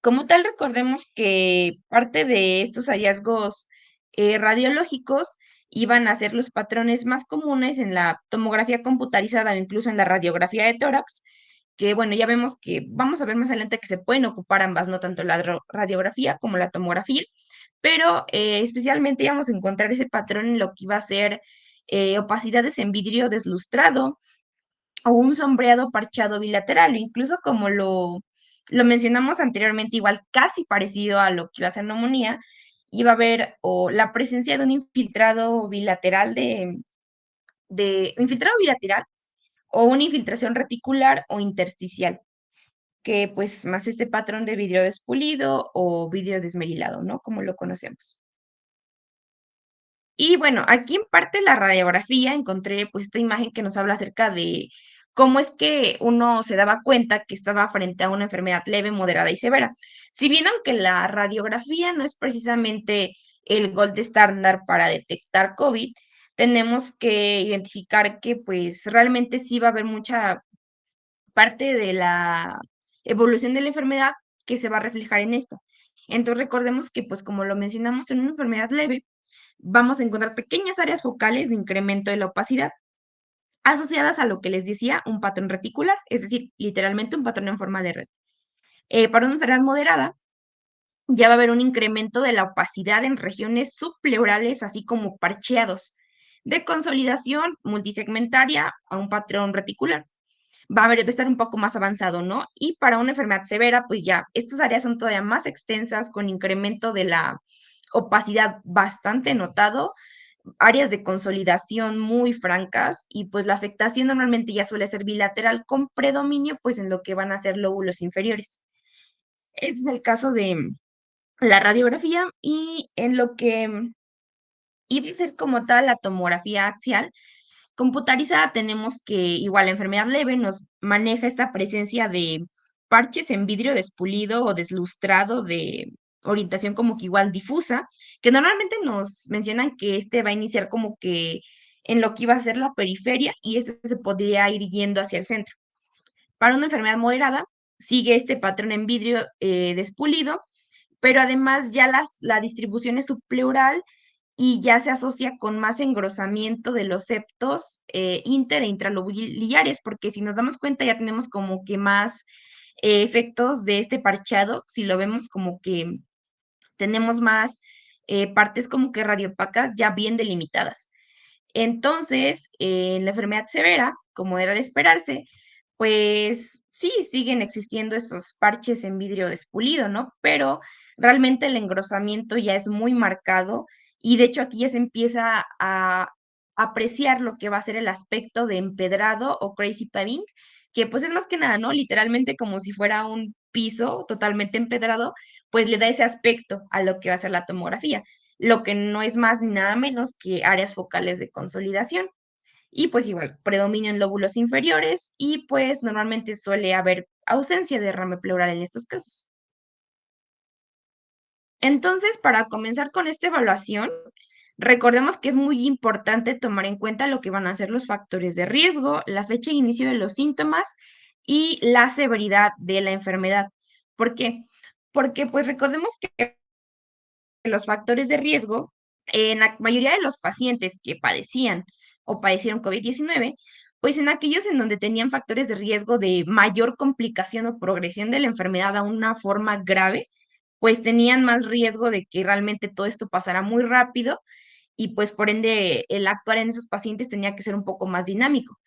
Como tal, recordemos que parte de estos hallazgos radiológicos iban a ser los patrones más comunes en la tomografía computarizada o incluso en la radiografía de tórax, que bueno, ya vemos que vamos a ver más adelante que se pueden ocupar ambas, no tanto la radiografía como la tomografía, pero especialmente íbamos a encontrar ese patrón en lo que iba a ser opacidades en vidrio deslustrado, o un sombreado parchado bilateral, o incluso como lo mencionamos anteriormente, igual casi parecido a lo que iba a ser neumonía, iba a haber o la presencia de un infiltrado bilateral de infiltrado bilateral o una infiltración reticular o intersticial, que pues más este patrón de vidrio despulido o vidrio desmerilado, ¿no? Como lo conocemos. Y bueno, aquí en parte la radiografía encontré pues esta imagen que nos habla acerca de cómo es que uno se daba cuenta que estaba frente a una enfermedad leve, moderada y severa. Si bien aunque la radiografía no es precisamente el gold estándar para detectar COVID, tenemos que identificar que pues realmente sí va a haber mucha parte de la evolución de la enfermedad que se va a reflejar en esto. Entonces recordemos que pues como lo mencionamos en una enfermedad leve, vamos a encontrar pequeñas áreas focales de incremento de la opacidad, asociadas a lo que les decía, un patrón reticular, es decir, literalmente un patrón en forma de red. Para una enfermedad moderada, ya va a haber un incremento de la opacidad en regiones subpleurales, así como parcheados, de consolidación multisegmentaria a un patrón reticular. Va a estar un poco más avanzado, ¿no? Y para una enfermedad severa, pues ya, estas áreas son todavía más extensas, con incremento de la opacidad bastante notado, áreas de consolidación muy francas y pues la afectación normalmente ya suele ser bilateral con predominio pues en lo que van a ser lóbulos inferiores. Este es el caso de la radiografía y en lo que iba a ser como tal la tomografía axial computarizada tenemos que igual la enfermedad leve nos maneja esta presencia de parches en vidrio despulido o deslustrado de orientación como que igual difusa, que normalmente nos mencionan que este va a iniciar como que en lo que iba a ser la periferia y este se podría ir yendo hacia el centro. Para una enfermedad moderada, sigue este patrón en vidrio despulido, pero además ya la distribución es subpleural y ya se asocia con más engrosamiento de los septos inter e intralobuliares, porque si nos damos cuenta ya tenemos como que más efectos de este parchado, si lo vemos como que tenemos más partes como que radiopacas ya bien delimitadas. Entonces, en la enfermedad severa, como era de esperarse, pues sí, siguen existiendo estos parches en vidrio despulido, ¿no? Pero realmente el engrosamiento ya es muy marcado y de hecho aquí ya se empieza a apreciar lo que va a ser el aspecto de empedrado o crazy paving, que pues es más que nada, ¿no? Literalmente como si fuera un piso totalmente empedrado, pues le da ese aspecto a lo que va a ser la tomografía, lo que no es más ni nada menos que áreas focales de consolidación. Y pues igual, predominan lóbulos inferiores y pues normalmente suele haber ausencia de rame pleural en estos casos. Entonces, para comenzar con esta evaluación, recordemos que es muy importante tomar en cuenta lo que van a ser los factores de riesgo, la fecha de inicio de los síntomas y la severidad de la enfermedad. ¿Por qué? Porque pues recordemos que los factores de riesgo, en la mayoría de los pacientes que padecían o padecieron COVID-19, pues en aquellos en donde tenían factores de riesgo de mayor complicación o progresión de la enfermedad a una forma grave, pues tenían más riesgo de que realmente todo esto pasara muy rápido y pues por ende el actuar en esos pacientes tenía que ser un poco más dinámico.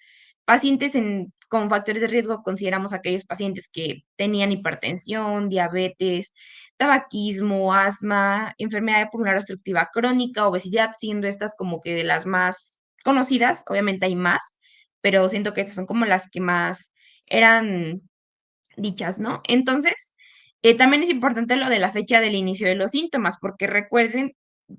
Pacientes con factores de riesgo consideramos aquellos pacientes que tenían hipertensión, diabetes, tabaquismo, asma, enfermedad pulmonar obstructiva crónica, obesidad, siendo estas como que de las más conocidas, obviamente hay más, pero siento que estas son como las que más eran dichas, ¿no? Entonces, también es importante lo de la fecha del inicio de los síntomas, porque recuerden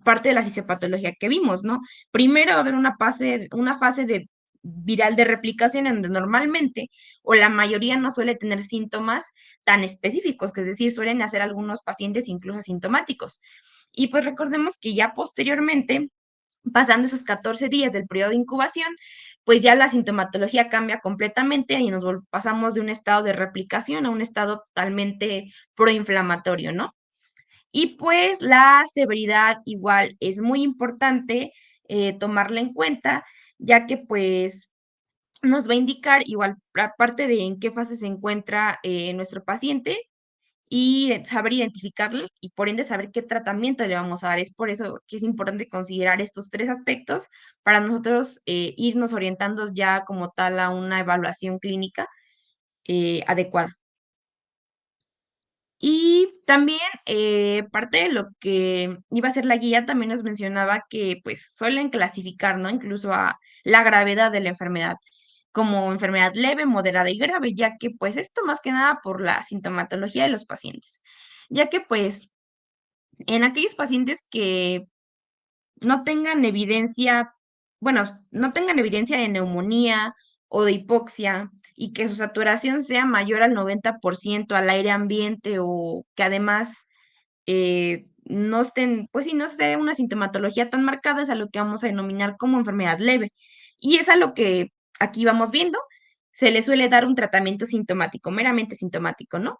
parte de la fisiopatología que vimos, ¿no? Primero va a haber una fase de viral de replicación en donde normalmente o la mayoría no suele tener síntomas tan específicos, que es decir, suelen hacer algunos pacientes incluso asintomáticos. Y pues recordemos que ya posteriormente, pasando esos 14 días del periodo de incubación, pues ya la sintomatología cambia completamente y nos pasamos de un estado de replicación a un estado totalmente proinflamatorio, ¿no? Y pues la severidad igual es muy importante tomarla en cuenta, ya que pues nos va a indicar igual, aparte de en qué fase se encuentra nuestro paciente, y saber identificarlo y por ende saber qué tratamiento le vamos a dar. Es por eso que es importante considerar estos tres aspectos para nosotros irnos orientando ya como tal a una evaluación clínica adecuada. Y también parte de lo que iba a ser la guía también nos mencionaba que pues suelen clasificar, ¿no? Incluso a la gravedad de la enfermedad como enfermedad leve, moderada y grave, ya que pues esto más que nada por la sintomatología de los pacientes, ya que pues en aquellos pacientes que no tengan evidencia, bueno, no tengan evidencia de neumonía o de hipoxia y que su saturación sea mayor al 90% al aire ambiente o que además no estén, pues si no sea una sintomatología tan marcada, es a lo que vamos a denominar como enfermedad leve. Y es a lo que aquí vamos viendo, se le suele dar un tratamiento sintomático, meramente sintomático, ¿no?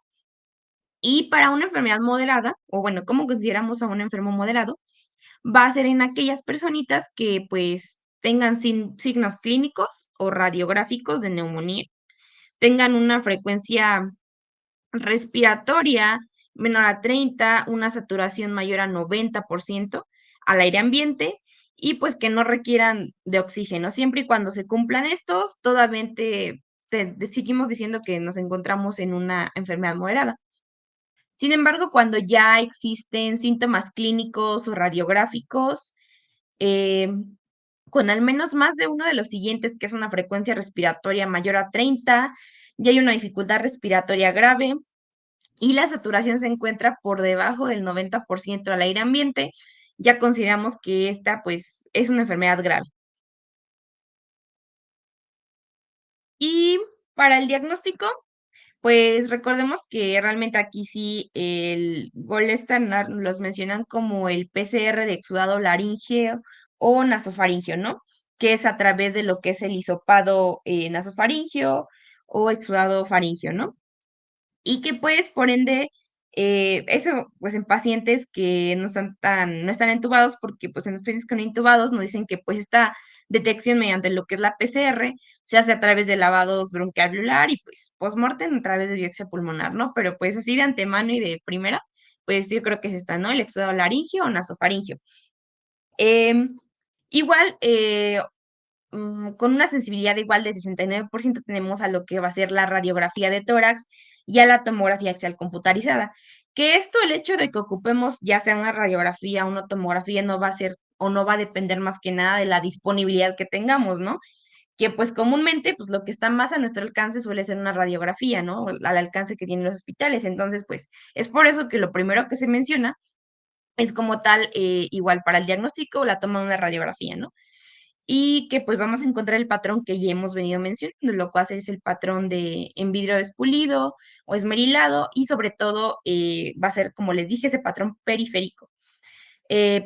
Y para una enfermedad moderada, o bueno, ¿cómo consideramos a un enfermo moderado? Va a ser en aquellas personitas que pues tengan signos clínicos o radiográficos de neumonía, tengan una frecuencia respiratoria menor a 30, una saturación mayor a 90% al aire ambiente y pues que no requieran de oxígeno. Siempre y cuando se cumplan estos, todavía seguimos diciendo que nos encontramos en una enfermedad moderada. Sin embargo, cuando ya existen síntomas clínicos o radiográficos, eh, con al menos más de uno de los siguientes, que es una frecuencia respiratoria mayor a 30, ya hay una dificultad respiratoria grave y la saturación se encuentra por debajo del 90% al aire ambiente, ya consideramos que esta pues es una enfermedad grave. Y para el diagnóstico, pues recordemos que realmente aquí sí el gol estándar los mencionan como el PCR de exudado laríngeo o nasofaríngeo, ¿no? Que es a través de lo que es el hisopado nasofaríngeo o exudado faríngeo, ¿no? Y que pues por ende, eso pues en pacientes que no están entubados, porque pues en los pacientes que no intubados nos dicen que pues esta detección mediante lo que es la PCR se hace a través de lavados bronquialveolar y pues postmortem a través de biopsia pulmonar, ¿no? Pero pues así de antemano y de primera, pues yo creo que es esta, ¿no? El exudado laríngeo o nasofaríngeo. Em, igual, con una sensibilidad igual de 69% tenemos a lo que va a ser la radiografía de tórax y a la tomografía axial computarizada. Que esto, el hecho de que ocupemos ya sea una radiografía o una tomografía, no va a ser o no va a depender más que nada de la disponibilidad que tengamos, ¿no? Que pues comúnmente pues lo que está más a nuestro alcance suele ser una radiografía, ¿no? Al alcance que tienen los hospitales. Entonces, pues es por eso que lo primero que se menciona es como tal, igual para el diagnóstico, la toma de una radiografía, ¿no? Y que pues vamos a encontrar el patrón que ya hemos venido mencionando, lo cual es el patrón de en vidrio despulido o esmerilado y sobre todo va a ser, como les dije, ese patrón periférico,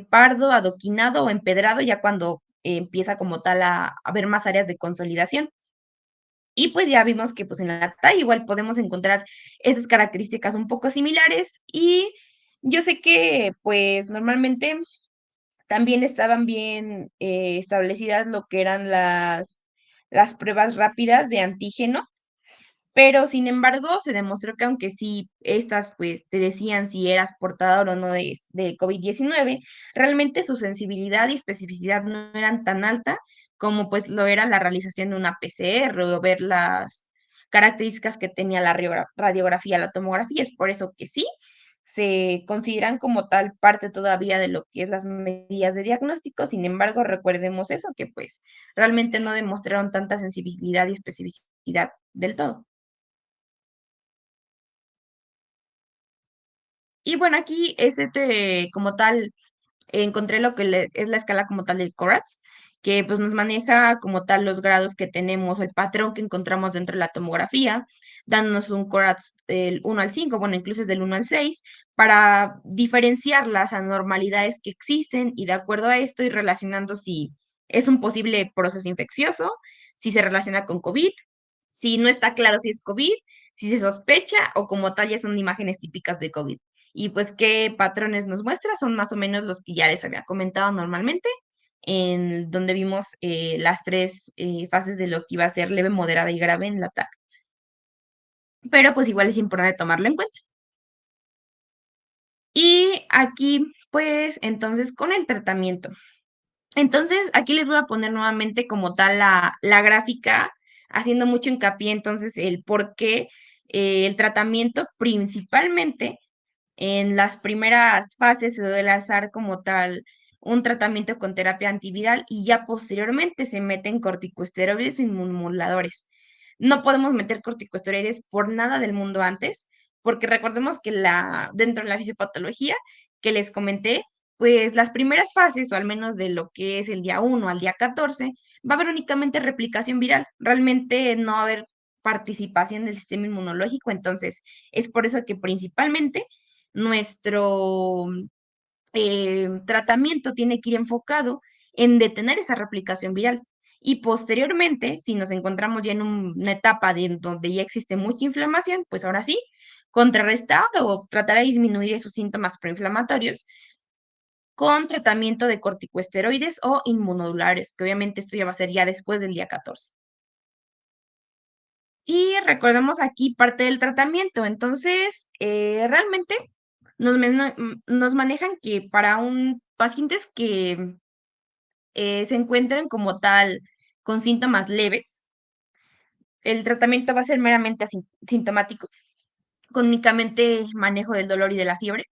pardo, adoquinado o empedrado ya cuando empieza como tal a haber más áreas de consolidación. Y pues ya vimos que pues en la talla igual podemos encontrar esas características un poco similares y yo sé que pues normalmente también estaban bien establecidas lo que eran las pruebas rápidas de antígeno, pero sin embargo se demostró que aunque sí estas pues te decían si eras portador o no de COVID-19, realmente su sensibilidad y especificidad no eran tan alta como pues lo era la realización de una PCR o ver las características que tenía la radiografía, la tomografía. Es por eso que sí, se consideran como tal parte todavía de lo que es las medidas de diagnóstico. Sin embargo, recordemos eso, que pues realmente no demostraron tanta sensibilidad y especificidad del todo. Y bueno, aquí es como tal, encontré lo que es la escala como tal del CORATS, que pues nos maneja como tal los grados que tenemos, el patrón que encontramos dentro de la tomografía, dándonos un CORATS del 1 al 5, bueno, incluso es del 1 al 6, para diferenciar las anormalidades que existen y de acuerdo a esto ir relacionando si es un posible proceso infeccioso, si se relaciona con COVID, si no está claro si es COVID, si se sospecha o como tal ya son imágenes típicas de COVID. Y pues qué patrones nos muestra son más o menos los que ya les había comentado normalmente, en donde vimos las tres fases de lo que iba a ser leve, moderada y grave en la TAC. Pero pues igual es importante tomarlo en cuenta. Y aquí, pues entonces con el tratamiento. Entonces, aquí les voy a poner nuevamente como tal la gráfica, haciendo mucho hincapié entonces el por qué el tratamiento principalmente en las primeras fases se debe lanzar como tal un tratamiento con terapia antiviral y ya posteriormente se meten corticosteroides o inmunomoduladores. No podemos meter corticosteroides por nada del mundo antes, porque recordemos que dentro de la fisiopatología que les comenté, pues las primeras fases, o al menos de lo que es el día 1 al día 14, va a haber únicamente replicación viral. Realmente no va a haber participación del sistema inmunológico, entonces es por eso que principalmente nuestro tratamiento tiene que ir enfocado en detener esa replicación viral. Y posteriormente, si nos encontramos ya en una etapa donde ya existe mucha inflamación, pues ahora sí, contrarrestar o tratar de disminuir esos síntomas proinflamatorios con tratamiento de corticosteroides o inmunodulares, que obviamente esto ya va a ser ya después del día 14. Y recordemos aquí parte del tratamiento. Entonces, realmente nos manejan que para un pacientes que se encuentren como tal con síntomas leves, el tratamiento va a ser meramente asintomático, con únicamente manejo del dolor y de la fiebre,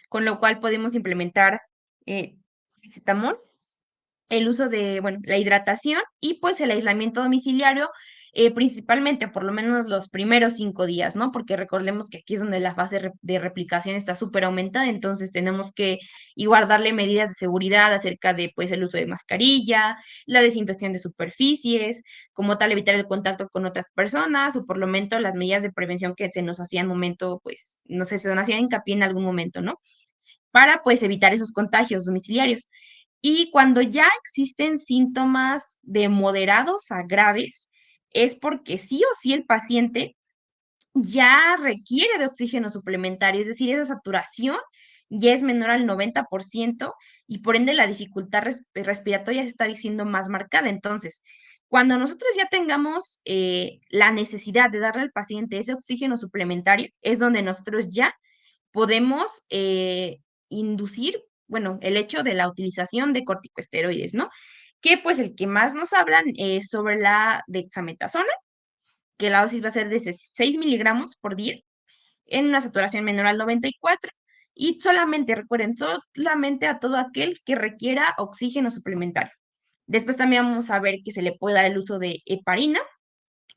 con lo cual podemos implementar paracetamol, el uso de, bueno, la hidratación y pues el aislamiento domiciliario, principalmente por lo menos los primeros 5 días, ¿no? Porque recordemos que aquí es donde la fase de replicación está súper aumentada, entonces tenemos que igual darle medidas de seguridad acerca de, pues, el uso de mascarilla, la desinfección de superficies, como tal, evitar el contacto con otras personas o por lo menos las medidas de prevención que se nos hacían momento, pues, no sé, se nos hacían hincapié en algún momento, ¿no? Para, pues, evitar esos contagios domiciliarios. Y cuando ya existen síntomas de moderados a graves, es porque sí o sí el paciente ya requiere de oxígeno suplementario, es decir, esa saturación ya es menor al 90% y por ende la dificultad respiratoria se está diciendo más marcada. Entonces, cuando nosotros ya tengamos la necesidad de darle al paciente ese oxígeno suplementario, es donde nosotros ya podemos inducir, bueno, el hecho de la utilización de corticosteroides, ¿no? Que pues el que más nos hablan es sobre la dexametasona, que la dosis va a ser de 6 miligramos por día en una saturación menor al 94 y solamente, recuerden, solamente a todo aquel que requiera oxígeno suplementario. Después también vamos a ver que se le puede dar el uso de heparina,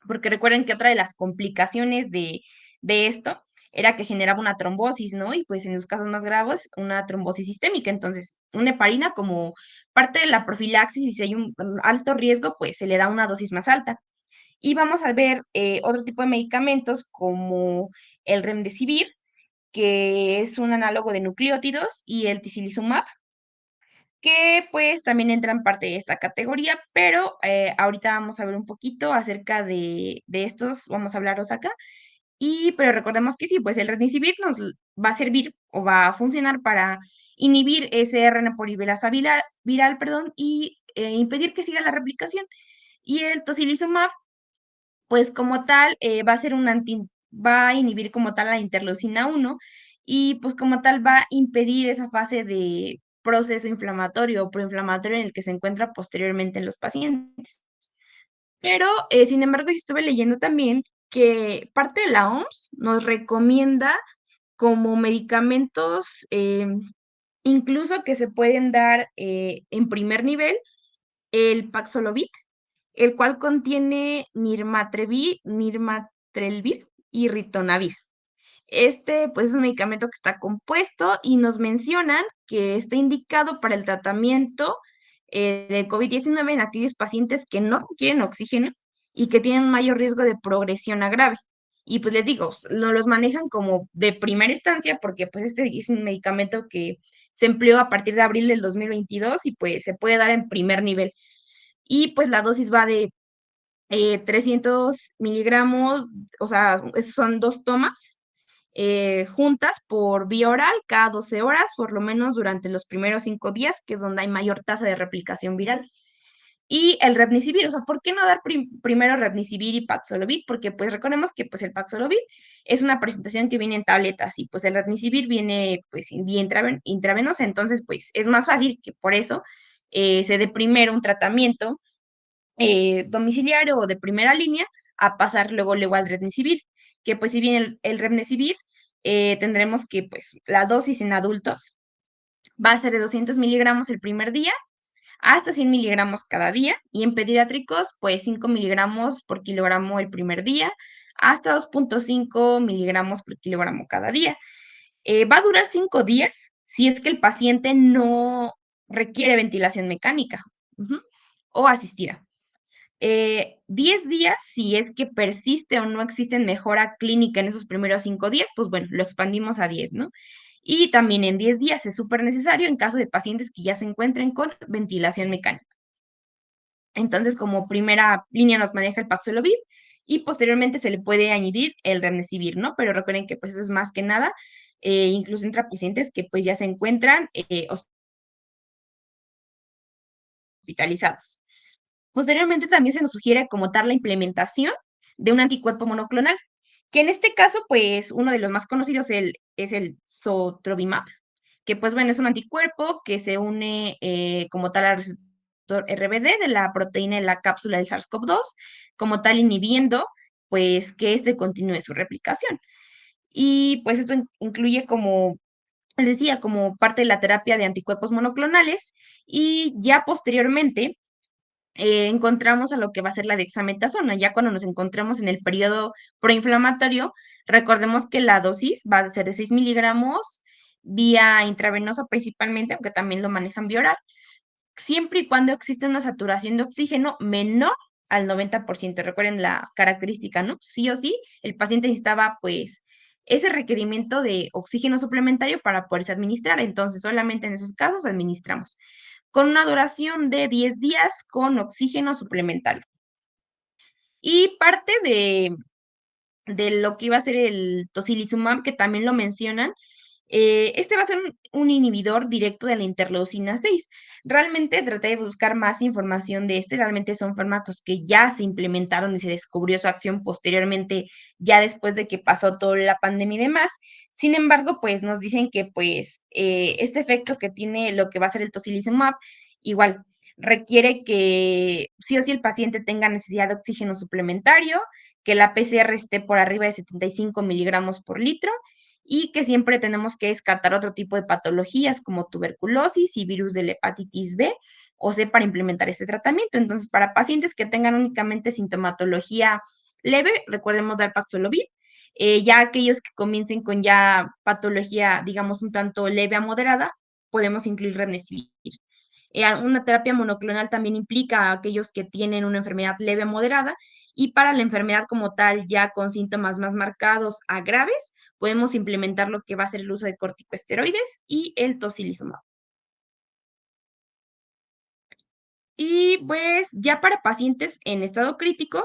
porque recuerden que otra de las complicaciones de esto era que generaba una trombosis, ¿no? Y pues en los casos más graves, una trombosis sistémica. Entonces, una heparina como parte de la profilaxis, y si hay un alto riesgo, pues se le da una dosis más alta. Y vamos a ver otro tipo de medicamentos como el remdesivir, que es un análogo de nucleótidos, y el tocilizumab, que pues también entran parte de esta categoría, pero ahorita vamos a ver un poquito acerca de estos, vamos a hablaros acá. Pero recordemos que sí, pues el remdesivir nos va a servir o va a funcionar para inhibir ese RNA polimerasa viral, perdón, y impedir que siga la replicación. Y el tocilizumab, pues como tal, va a inhibir como tal la interleucina 1 y pues como tal va a impedir esa fase de proceso inflamatorio o proinflamatorio en el que se encuentra posteriormente en los pacientes. Pero, sin embargo, yo estuve leyendo también que parte de la OMS nos recomienda como medicamentos, incluso que se pueden dar en primer nivel, el Paxlovid, el cual contiene nirmatrelvir y ritonavir. Este, pues, es un medicamento que está compuesto y nos mencionan que está indicado para el tratamiento del COVID-19 en aquellos pacientes que no requieren oxígeno y que tienen un mayor riesgo de progresión a grave. Y pues les digo, no los manejan como de primera instancia porque pues este es un medicamento que se empleó a partir de abril del 2022 y pues se puede dar en primer nivel. Y pues la dosis va de 300 miligramos, o sea, esos son 2 tomas juntas por vía oral cada 12 horas, por lo menos durante los primeros 5 días, que es donde hay mayor tasa de replicación viral. Y el Remdesivir, o sea, ¿por qué no dar primero Remdesivir y Paxlovid? Porque pues recordemos que pues el Paxlovid es una presentación que viene en tabletas y pues el Remdesivir viene pues vía intravenosa, entonces pues es más fácil que por eso se dé primero un tratamiento domiciliario o de primera línea a pasar luego al Remdesivir, que pues si bien el Remdesivir tendremos que pues la dosis en adultos va a ser de 200 miligramos el primer día hasta 100 miligramos cada día y en pediátricos pues 5 miligramos por kilogramo el primer día hasta 2.5 miligramos por kilogramo cada día. Va a durar 5 días si es que el paciente no requiere ventilación mecánica o asistida. 10 días, si es que persiste o no existe mejora clínica en esos primeros 5 días, pues bueno, lo expandimos a 10, ¿no? Y también en 10 días es súper necesario en caso de pacientes que ya se encuentren con ventilación mecánica. Entonces, como primera línea nos maneja el Paxlovid y posteriormente se le puede añadir el Remdesivir, ¿no? Pero recuerden que pues eso es más que nada, incluso entre pacientes que pues ya se encuentran hospitalizados. Posteriormente también se nos sugiere como tal la implementación de un anticuerpo monoclonal, que en este caso, pues uno de los más conocidos es el Sotrovimab, que pues bueno, es un anticuerpo que se une como tal al receptor RBD de la proteína en la cápsula del SARS-CoV-2, como tal inhibiendo pues que este continúe su replicación. Y pues esto incluye como les decía, como parte de la terapia de anticuerpos monoclonales y ya posteriormente encontramos a lo que va a ser la dexametasona. Ya cuando nos encontremos en el periodo proinflamatorio, recordemos que la dosis va a ser de 6 miligramos vía intravenosa principalmente, aunque también lo manejan vía oral, siempre y cuando exista una saturación de oxígeno menor al 90%. Recuerden la característica, ¿no? Sí o sí, el paciente necesitaba pues ese requerimiento de oxígeno suplementario para poderse administrar. Entonces, solamente en esos casos administramos con una duración de 10 días con oxígeno suplementario. Y parte de lo que iba a ser el tocilizumab, que también lo mencionan, este va a ser un inhibidor directo de la interleucina 6. Realmente traté de buscar más información de este, realmente son fármacos que ya se implementaron y se descubrió su acción posteriormente, ya después de que pasó toda la pandemia y demás. Sin embargo, pues nos dicen que pues este efecto que tiene lo que va a ser el tocilizumab, igual requiere que sí o sí el paciente tenga necesidad de oxígeno suplementario, que la PCR esté por arriba de 75 miligramos por litro y que siempre tenemos que descartar otro tipo de patologías como tuberculosis y virus de la hepatitis B o C para implementar este tratamiento. Entonces, para pacientes que tengan únicamente sintomatología leve, recordemos dar Paxlovid. Ya aquellos que comiencen con ya patología, digamos, un tanto leve a moderada, podemos incluir Remdesivir. Una terapia monoclonal también implica a aquellos que tienen una enfermedad leve a moderada y para la enfermedad como tal, ya con síntomas más marcados a graves, podemos implementar lo que va a ser el uso de corticosteroides y el tocilizumab. Y pues ya para pacientes en estado crítico,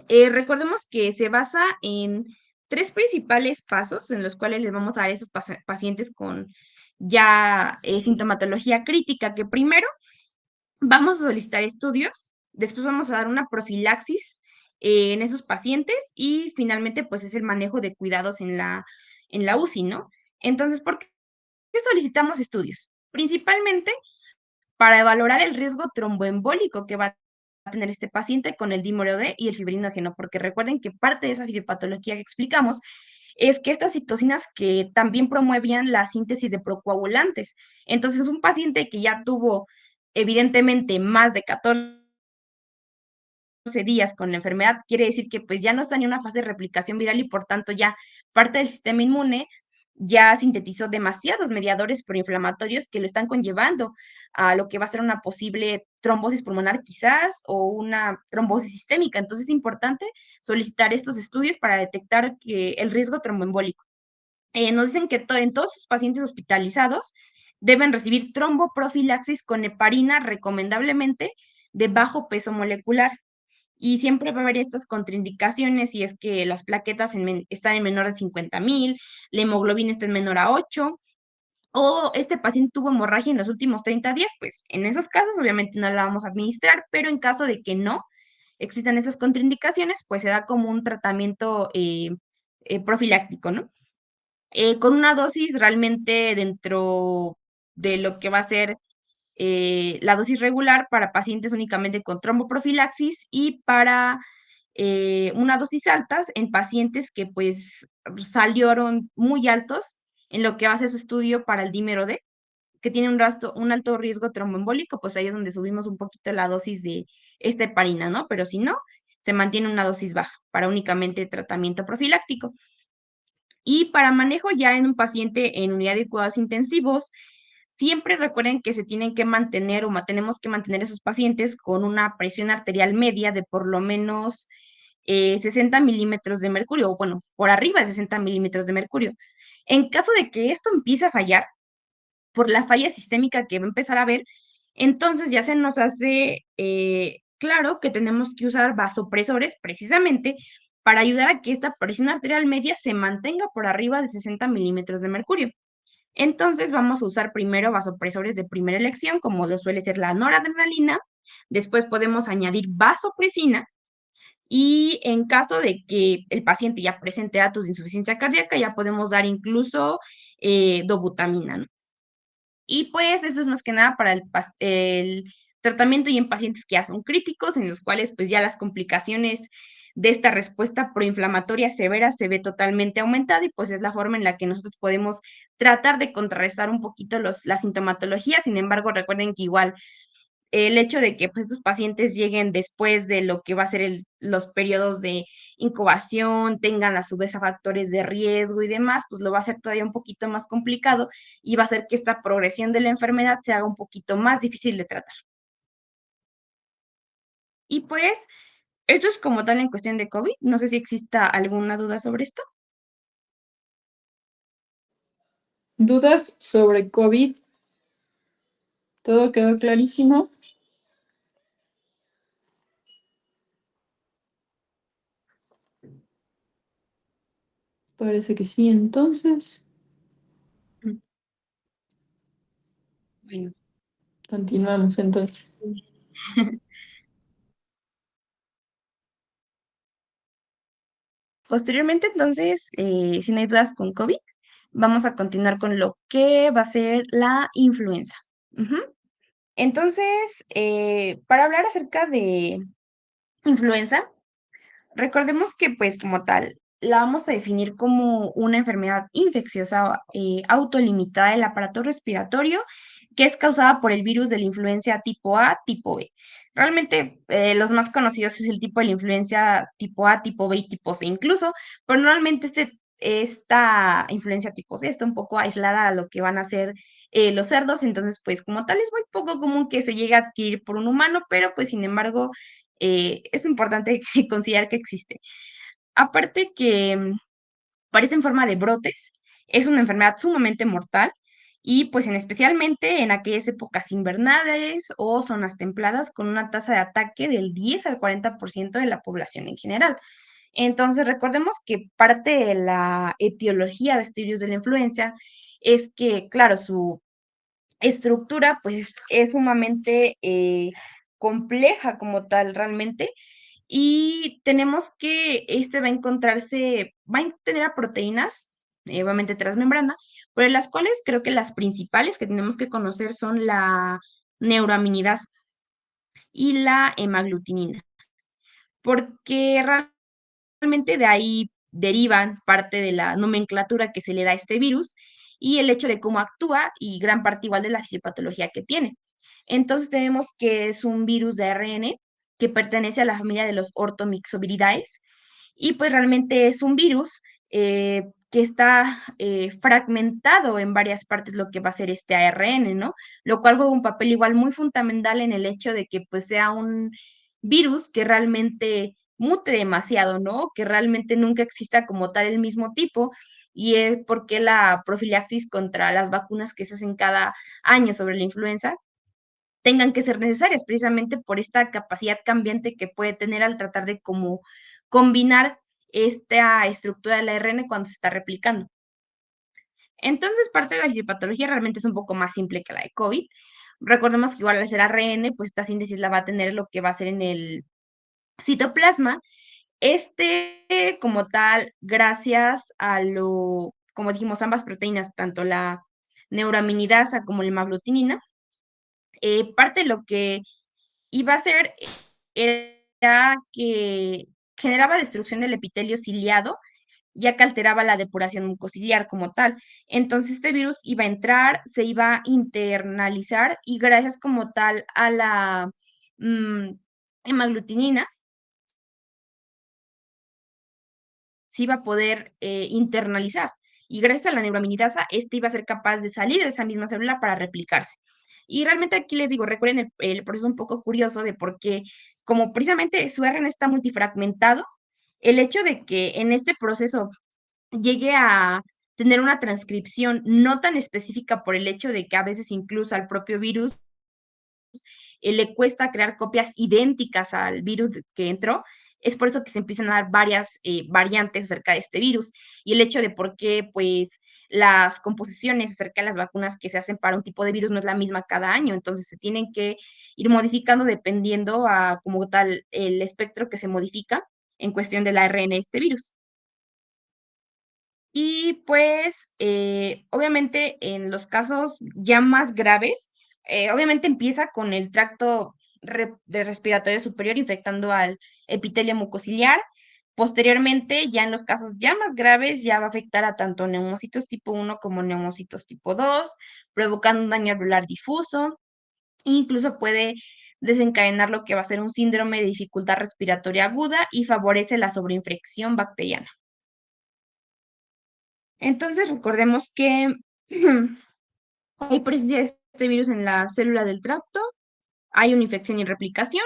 recordemos que se basa en 3 principales pasos en los cuales les vamos a dar a esos pacientes con ya sintomatología crítica, que primero vamos a solicitar estudios, después vamos a dar una profilaxis en esos pacientes y finalmente pues es el manejo de cuidados en la UCI, ¿no? Entonces, ¿por qué solicitamos estudios? Principalmente para valorar el riesgo tromboembólico que va a tener este paciente con el dímero D y el fibrinógeno, porque recuerden que parte de esa fisiopatología que explicamos es que estas citocinas que también promueven la síntesis de procoagulantes. Entonces, un paciente que ya tuvo evidentemente más de 14 días con la enfermedad, quiere decir que pues ya no está en una fase de replicación viral y por tanto ya parte del sistema inmune ya sintetizó demasiados mediadores proinflamatorios que lo están conllevando a lo que va a ser una posible trombosis pulmonar quizás o una trombosis sistémica. Entonces es importante solicitar estos estudios para detectar el riesgo tromboembólico. Nos dicen que en todos los pacientes hospitalizados deben recibir tromboprofilaxis con heparina recomendablemente de bajo peso molecular. Y siempre va a haber estas contraindicaciones si es que las plaquetas están en menor de 50,000, la hemoglobina está en menor a 8, o este paciente tuvo hemorragia en los últimos 30 días, pues en esos casos obviamente no la vamos a administrar, pero en caso de que no existan esas contraindicaciones, pues se da como un tratamiento profiláctico, ¿no? Con una dosis realmente dentro de lo que va a ser la dosis regular para pacientes únicamente con tromboprofilaxis y para una dosis altas en pacientes que pues salieron muy altos en lo que va a ser su estudio para el dímero D, que tiene un alto riesgo tromboembólico, pues ahí es donde subimos un poquito la dosis de esta heparina, ¿no? Pero si no, se mantiene una dosis baja para únicamente tratamiento profiláctico. Y para manejo ya en un paciente en unidad de cuidados intensivos, siempre recuerden que se tienen que mantener tenemos que mantener esos pacientes con una presión arterial media de por lo menos 60 milímetros de mercurio, o bueno, por arriba de 60 milímetros de mercurio. En caso de que esto empiece a fallar, por la falla sistémica que va a empezar a haber, entonces ya se nos hace claro que tenemos que usar vasopresores precisamente para ayudar a que esta presión arterial media se mantenga por arriba de 60 milímetros de mercurio. Entonces vamos a usar primero vasopresores de primera elección, como lo suele ser la noradrenalina. Después podemos añadir vasopresina. Y en caso de que el paciente ya presente datos de insuficiencia cardíaca, ya podemos dar incluso dobutamina, ¿no? Y pues eso es más que nada para el tratamiento y en pacientes que ya son críticos, en los cuales pues ya las complicaciones de esta respuesta proinflamatoria severa se ve totalmente aumentada y pues es la forma en la que nosotros podemos tratar de contrarrestar un poquito la sintomatología. Sin embargo, recuerden que igual el hecho de que pues, estos pacientes lleguen después de lo que va a ser los periodos de incubación, tengan a su vez a factores de riesgo y demás, pues lo va a hacer todavía un poquito más complicado y va a hacer que esta progresión de la enfermedad se haga un poquito más difícil de tratar. Y pues, esto es como tal en cuestión de COVID. No sé si exista alguna duda sobre esto. ¿Dudas sobre COVID? ¿Todo quedó clarísimo? Parece que sí, entonces. Mm. Bueno. Continuamos entonces. Posteriormente, entonces, si no hay dudas con COVID, vamos a continuar con lo que va a ser la influenza. Ujú. Entonces, para hablar acerca de influenza, recordemos que, pues, como tal, la vamos a definir como una enfermedad infecciosa autolimitada del aparato respiratorio que es causada por el virus de la influencia tipo A, tipo B. Realmente, los más conocidos es el tipo de la influencia tipo A, tipo B y tipo C incluso, pero normalmente esta influencia tipo C está un poco aislada a lo que van a ser los cerdos, entonces, pues, como tal, es muy poco común que se llegue a adquirir por un humano, pero, pues, sin embargo, es importante considerar que existe. Aparte que aparece en forma de brotes, es una enfermedad sumamente mortal y pues especialmente en aquellas épocas invernales o zonas templadas con una tasa de ataque del 10 al 40% de la población en general. Entonces, recordemos que parte de la etiología de este virus de la influenza es que, claro, su estructura pues es sumamente compleja como tal realmente y tenemos que va a tener a proteínas, obviamente transmembrana, pero las cuales creo que las principales que tenemos que conocer son la neuroaminidasa y la hemaglutinina, porque realmente de ahí derivan parte de la nomenclatura que se le da a este virus y el hecho de cómo actúa y gran parte igual de la fisiopatología que tiene. Entonces tenemos que es un virus de ARN que pertenece a la familia de los Orthomyxoviridae y pues realmente es un virus que está fragmentado en varias partes lo que va a ser este ARN, ¿no? Lo cual juega un papel igual muy fundamental en el hecho de que pues sea un virus que realmente mute demasiado, ¿no? Que realmente nunca exista como tal el mismo tipo y es porque la profilaxis contra las vacunas que se hacen cada año sobre la influenza tengan que ser necesarias, precisamente por esta capacidad cambiante que puede tener al tratar de como combinar esta estructura del ARN cuando se está replicando. Entonces, parte de la fisiopatología realmente es un poco más simple que la de COVID. Recordemos que igual al ser ARN, pues esta síntesis la va a tener lo que va a ser en el citoplasma. Como tal, gracias a como dijimos, ambas proteínas, tanto la neuraminidasa como la hemaglutinina, parte de lo que iba a hacer era que generaba destrucción del epitelio ciliado, ya que alteraba la depuración mucociliar como tal. Entonces, este virus iba a entrar, se iba a internalizar y gracias como tal a la hemaglutinina, se iba a poder internalizar. Y gracias a la neuraminidasa, este iba a ser capaz de salir de esa misma célula para replicarse. Y realmente aquí les digo, recuerden el proceso un poco curioso de por qué, como precisamente su RNA está multifragmentado, el hecho de que en este proceso llegue a tener una transcripción no tan específica por el hecho de que a veces incluso al propio virus le cuesta crear copias idénticas al virus que entró, es por eso que se empiezan a dar varias variantes acerca de este virus y el hecho de por qué, pues, las composiciones acerca de las vacunas que se hacen para un tipo de virus no es la misma cada año, entonces se tienen que ir modificando dependiendo a como tal el espectro que se modifica en cuestión del ARN de este virus. Y pues, obviamente, en los casos ya más graves, obviamente empieza con el tracto de respiratorio superior infectando al epitelio mucociliar. Posteriormente, ya en los casos ya más graves, ya va a afectar a tanto neumocitos tipo 1 como neumocitos tipo 2, provocando un daño alveolar difuso. Incluso puede desencadenar lo que va a ser un síndrome de dificultad respiratoria aguda y favorece la sobreinfección bacteriana. Entonces, recordemos que hay presencia de este virus en la célula del tracto, hay una infección y replicación,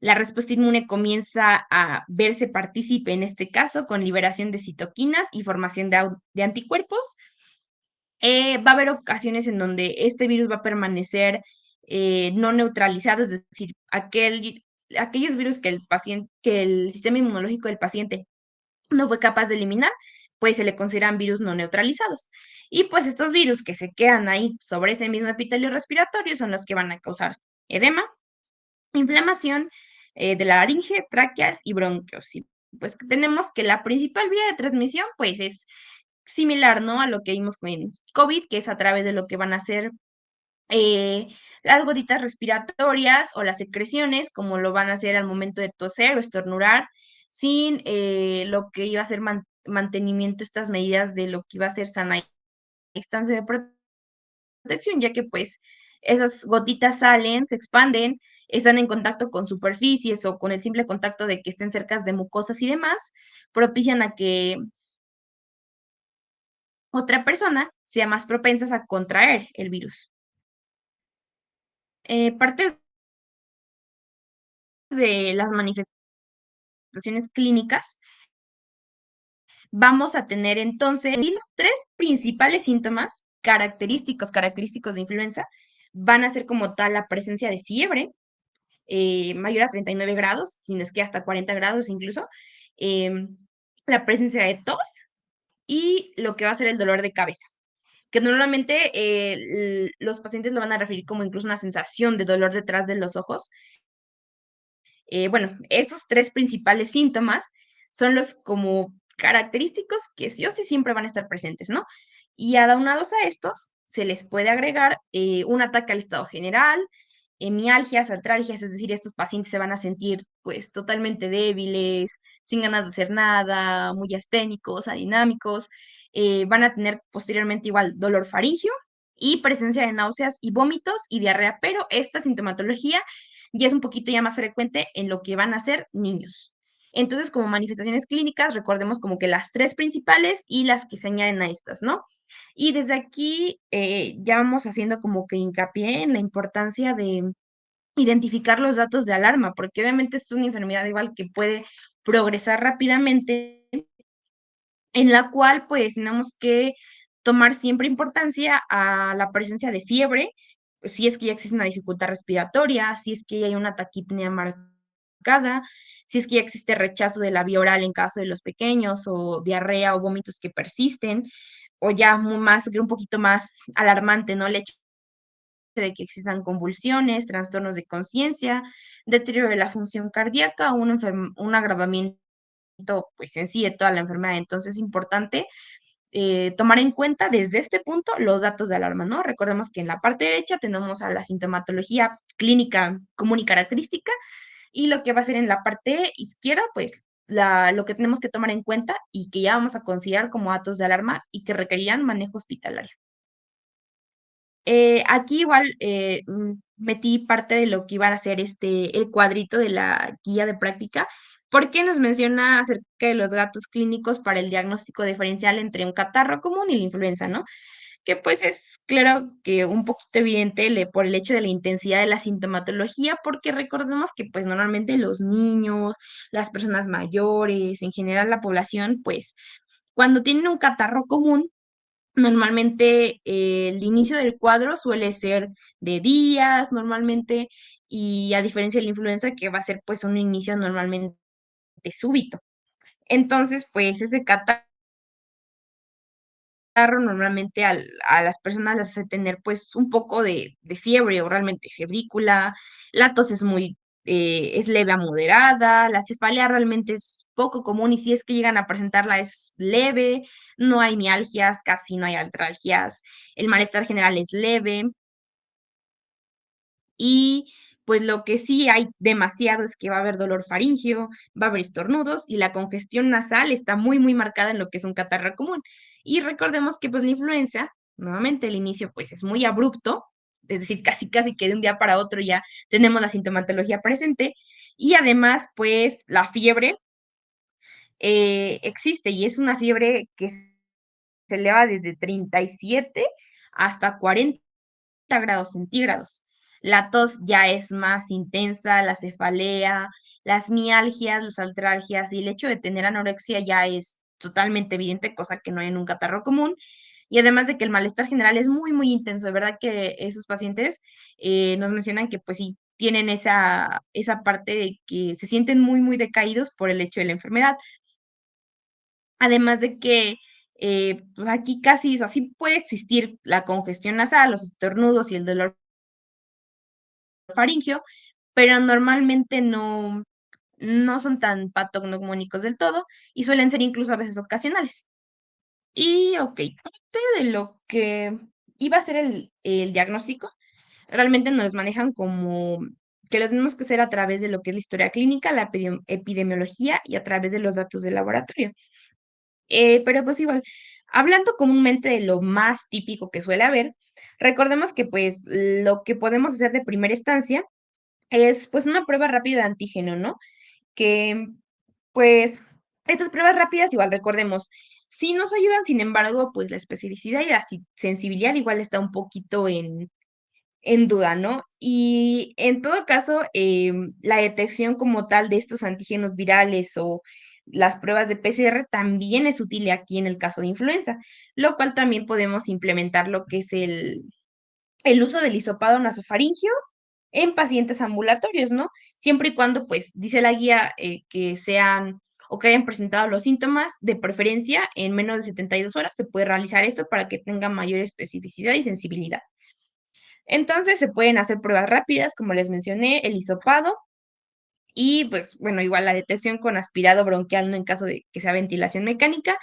la respuesta inmune comienza a verse partícipe en este caso con liberación de citoquinas y formación de anticuerpos. Va a haber ocasiones en donde este virus va a permanecer no neutralizado, es decir, aquellos virus que el sistema inmunológico del paciente no fue capaz de eliminar, pues se le consideran virus no neutralizados. Y pues estos virus que se quedan ahí sobre ese mismo epitelio respiratorio son los que van a causar edema, inflamación de la laringe, tráqueas y bronquios. Y pues tenemos que la principal vía de transmisión pues es similar, ¿no? A lo que vimos con COVID, que es a través de lo que van a ser eh, las gotitas respiratorias o las secreciones, como lo van a hacer al momento de toser o estornudar, sin lo que iba a ser mantenimiento, estas medidas de lo que iba a ser sana distancia de protección, ya que pues esas gotitas salen, se expanden, están en contacto con superficies o con el simple contacto de que estén cerca de mucosas y demás, propician a que otra persona sea más propensa a contraer el virus. Parte de las manifestaciones clínicas, vamos a tener entonces los tres principales síntomas característicos de influenza. Van a ser como tal la presencia de fiebre mayor a 39 grados, si no es que hasta 40 grados incluso, la presencia de tos y lo que va a ser el dolor de cabeza, que normalmente los pacientes lo van a referir como incluso una sensación de dolor detrás de los ojos. Bueno, estos tres principales síntomas son los como característicos que sí o sí siempre van a estar presentes, ¿no? Y aunados a estos, se les puede agregar un ataque al estado general, mialgias, artralgias, es decir, estos pacientes se van a sentir pues totalmente débiles, sin ganas de hacer nada, muy asténicos, adinámicos, van a tener posteriormente igual dolor faríngeo y presencia de náuseas y vómitos y diarrea, pero esta sintomatología ya es un poquito ya más frecuente en lo que van a ser niños. Entonces, como manifestaciones clínicas, recordemos como que las tres principales y las que se añaden a estas, ¿no? Y desde aquí ya vamos haciendo como que hincapié en la importancia de identificar los datos de alarma, porque obviamente es una enfermedad igual que puede progresar rápidamente, en la cual pues tenemos que tomar siempre importancia a la presencia de fiebre, si es que ya existe una dificultad respiratoria, si es que hay una taquipnea marcada, si es que ya existe rechazo de la vía oral en caso de los pequeños, o diarrea o vómitos que persisten, o ya un poquito más alarmante, ¿no? El hecho de que existan convulsiones, trastornos de conciencia, deterioro de la función cardíaca, un agravamiento pues en sí de toda la enfermedad. Entonces es importante tomar en cuenta desde este punto los datos de alarma, ¿no? Recordemos que en la parte derecha tenemos a la sintomatología clínica común y característica, y lo que va a ser en la parte izquierda, pues lo que tenemos que tomar en cuenta y que ya vamos a considerar como datos de alarma y que requerían manejo hospitalario. Aquí igual metí parte de lo que iba a ser el cuadrito de la guía de práctica, porque nos menciona acerca de los datos clínicos para el diagnóstico diferencial entre un catarro común y la influenza, ¿no? Que pues es claro que un poquito evidente por el hecho de la intensidad de la sintomatología, porque recordemos que pues normalmente los niños, las personas mayores, en general la población, pues cuando tienen un catarro común, normalmente el inicio del cuadro suele ser de días normalmente, y a diferencia de la influenza que va a ser pues un inicio normalmente súbito. Entonces, pues ese catarro normalmente a las personas las hace tener pues un poco de fiebre o realmente febrícula, la tos es leve a moderada, la cefalea realmente es poco común y si es que llegan a presentarla es leve, no hay mialgias, casi no hay artralgias, el malestar general es leve, y pues lo que sí hay demasiado es que va a haber dolor faríngeo, va a haber estornudos y la congestión nasal está muy, muy marcada en lo que es un catarro común. Y recordemos que pues la influenza, nuevamente el inicio pues es muy abrupto, es decir, casi, casi que de un día para otro ya tenemos la sintomatología presente, y además pues la fiebre existe y es una fiebre que se eleva desde 37 hasta 40 grados centígrados. La tos ya es más intensa, la cefalea, las mialgias, las artralgias y el hecho de tener anorexia ya es totalmente evidente, cosa que no hay en un catarro común. Y además de que el malestar general es muy, muy intenso. De verdad que esos pacientes nos mencionan que pues sí, tienen esa parte de que se sienten muy, muy decaídos por el hecho de la enfermedad. Además de que pues aquí casi, o así puede existir la congestión nasal, los estornudos y el dolor faringio, pero normalmente no son tan patognomónicos del todo y suelen ser incluso a veces ocasionales. Y ok, parte de lo que iba a ser el diagnóstico, realmente nos manejan como que lo tenemos que hacer a través de lo que es la historia clínica, la epidemiología y a través de los datos de laboratorio. Pero pues igual, hablando comúnmente de lo más típico que suele haber, recordemos que pues lo que podemos hacer de primera instancia es pues una prueba rápida de antígeno, ¿no? Que pues estas pruebas rápidas igual recordemos, sí nos ayudan, sin embargo, pues la especificidad y la sensibilidad igual está un poquito en duda, ¿no? Y en todo caso, la detección como tal de estos antígenos virales o las pruebas de PCR también es útil aquí en el caso de influenza, lo cual también podemos implementar lo que es el uso del hisopado nasofaríngeo en pacientes ambulatorios, ¿no? Siempre y cuando, pues, dice la guía que sean o que hayan presentado los síntomas, de preferencia en menos de 72 horas se puede realizar esto para que tenga mayor especificidad y sensibilidad. Entonces se pueden hacer pruebas rápidas, como les mencioné, el hisopado y pues bueno, igual la detección con aspirado bronquial, ¿no? En caso de que sea ventilación mecánica,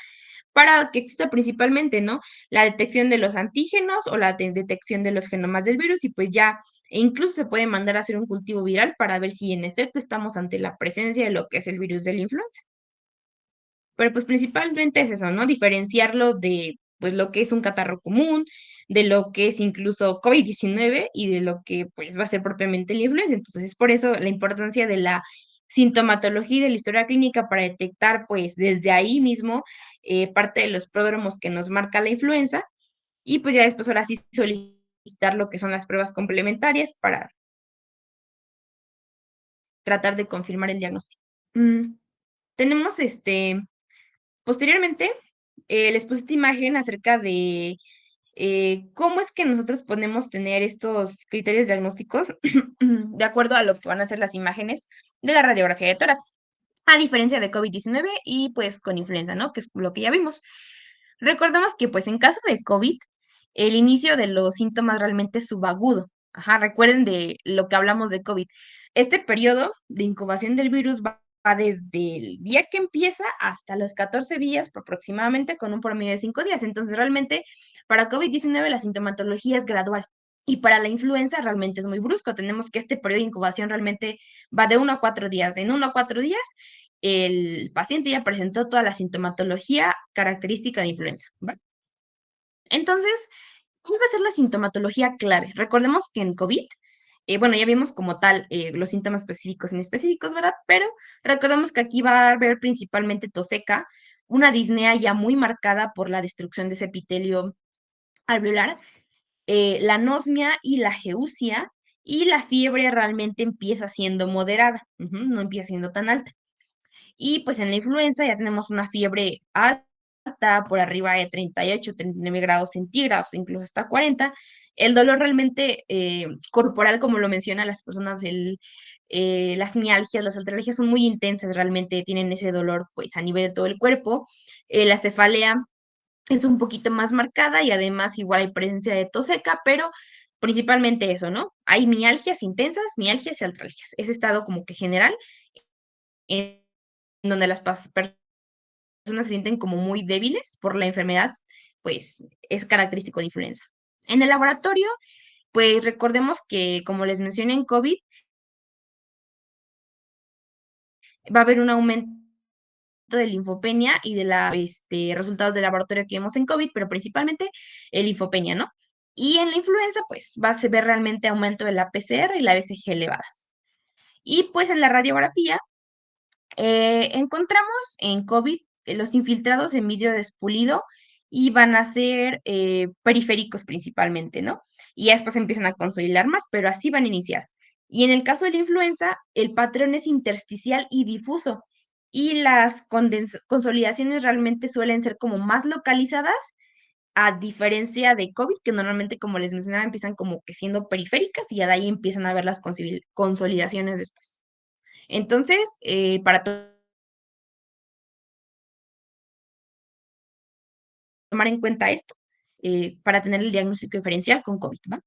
para que exista principalmente, ¿no? La detección de los antígenos o la detección de los genomas del virus y pues ya e incluso se puede mandar a hacer un cultivo viral para ver si en efecto estamos ante la presencia de lo que es el virus de la influenza. Pero pues principalmente es eso, ¿no? Diferenciarlo de pues lo que es un catarro común, de lo que es incluso COVID-19 y de lo que pues va a ser propiamente la influenza. Entonces, es por eso la importancia de la sintomatología y de la historia clínica para detectar pues desde ahí mismo parte de los pródromos que nos marca la influenza y pues ya después ahora sí solicitar lo que son las pruebas complementarias para tratar de confirmar el diagnóstico. Tenemos posteriormente, les puse esta imagen acerca de cómo es que nosotros podemos tener estos criterios diagnósticos de acuerdo a lo que van a ser las imágenes de la radiografía de tórax, a diferencia de COVID-19 y pues con influenza, ¿no? Que es lo que ya vimos. Recordemos que pues en caso de COVID, el inicio de los síntomas realmente es subagudo. Ajá, recuerden de lo que hablamos de COVID. Este periodo de incubación del virus va desde el día que empieza hasta los 14 días aproximadamente con un promedio de 5 días. Entonces realmente para COVID-19 la sintomatología es gradual. Y para la influenza realmente es muy brusco. Tenemos que este periodo de incubación realmente va de 1 a 4 días. En 1 a 4 días el paciente ya presentó toda la sintomatología característica de influenza, ¿va? Entonces, ¿cuál va a ser la sintomatología clave? Recordemos que en COVID, bueno, ya vimos como tal los síntomas específicos e inespecíficos, ¿verdad? Pero recordemos que aquí va a haber principalmente tos seca, una disnea ya muy marcada por la destrucción de ese epitelio alveolar, la anosmia y la geusia, y la fiebre realmente empieza siendo moderada, no empieza siendo tan alta. Y pues en la influenza ya tenemos una fiebre alta, por arriba de 38, 39 grados centígrados, incluso hasta 40. El dolor realmente corporal, como lo mencionan las personas, las mialgias, las artralgias son muy intensas, realmente tienen ese dolor pues a nivel de todo el cuerpo. La cefalea es un poquito más marcada y además igual hay presencia de tos seca, pero principalmente eso, ¿no? Hay mialgias intensas, mialgias y artralgias. Ese estado como que general en donde las personas se sienten como muy débiles por la enfermedad, pues es característico de influenza. En el laboratorio, pues recordemos que, como les mencioné en COVID, va a haber un aumento de linfopenia y de la resultados del laboratorio que vemos en COVID, pero principalmente el linfopenia, ¿no? Y en la influenza, pues va a se ver realmente aumento de la PCR y la BCG elevadas. Y pues en la radiografía, encontramos en COVID los infiltrados en vidrio despulido y van a ser periféricos principalmente, ¿no? Y ya después empiezan a consolidar más, pero así van a iniciar. Y en el caso de la influenza, el patrón es intersticial y difuso. Y las consolidaciones realmente suelen ser como más localizadas, a diferencia de COVID, que normalmente, como les mencionaba, empiezan como que siendo periféricas y ya de ahí empiezan a ver las consolidaciones después. Entonces, para tomar en cuenta esto para tener el diagnóstico diferencial con COVID, ¿va?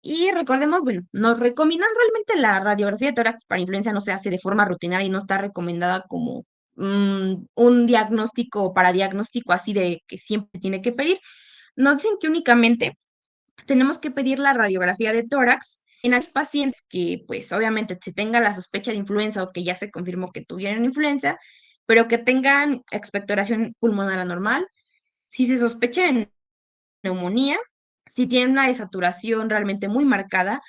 Y recordemos, bueno, nos recomiendan realmente la radiografía de tórax para influenza no se hace de forma rutinaria y no está recomendada como un diagnóstico para diagnóstico así de que siempre tiene que pedir. Nos dicen que únicamente tenemos que pedir la radiografía de tórax en aquellos pacientes que, pues, obviamente se tenga la sospecha de influenza o que ya se confirmó que tuvieron influenza, pero que tengan expectoración pulmonar anormal, si se sospecha de neumonía, si tiene una desaturación realmente muy marcada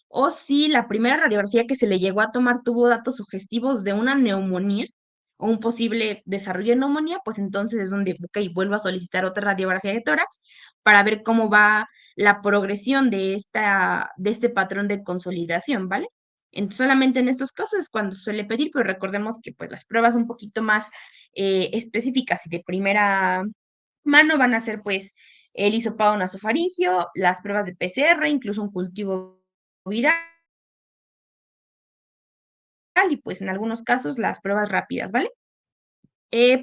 o si la primera radiografía que se le llegó a tomar tuvo datos sugestivos de una neumonía o un posible desarrollo de neumonía, pues entonces es donde, ok, vuelvo a solicitar otra radiografía de tórax para ver cómo va la progresión de este patrón de consolidación, ¿vale? Entonces, solamente en estos casos es cuando suele pedir, pero recordemos que pues las pruebas un poquito más específicas y de primera mano van a ser pues el hisopado nasofaringio, las pruebas de PCR, incluso un cultivo viral y pues en algunos casos las pruebas rápidas, ¿vale?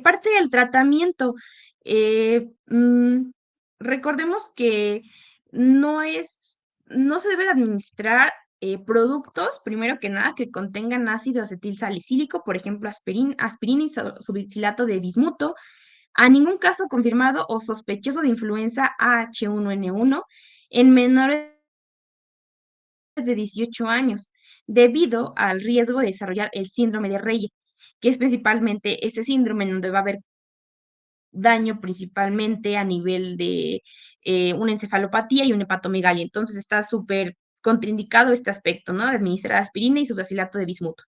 Parte del tratamiento, eh, mm, recordemos que no se debe de administrar productos, primero que nada, que contengan ácido acetil salicílico, por ejemplo, aspirina y subicilato de bismuto, a ningún caso confirmado o sospechoso de influenza H1N1 en menores de 18 años, debido al riesgo de desarrollar el síndrome de Reye, que es principalmente este síndrome en donde va a haber daño principalmente a nivel de una encefalopatía y una hepatomegalia. Entonces está súper contraindicado este aspecto, ¿no? De administrar aspirina y subacilato de bismuto.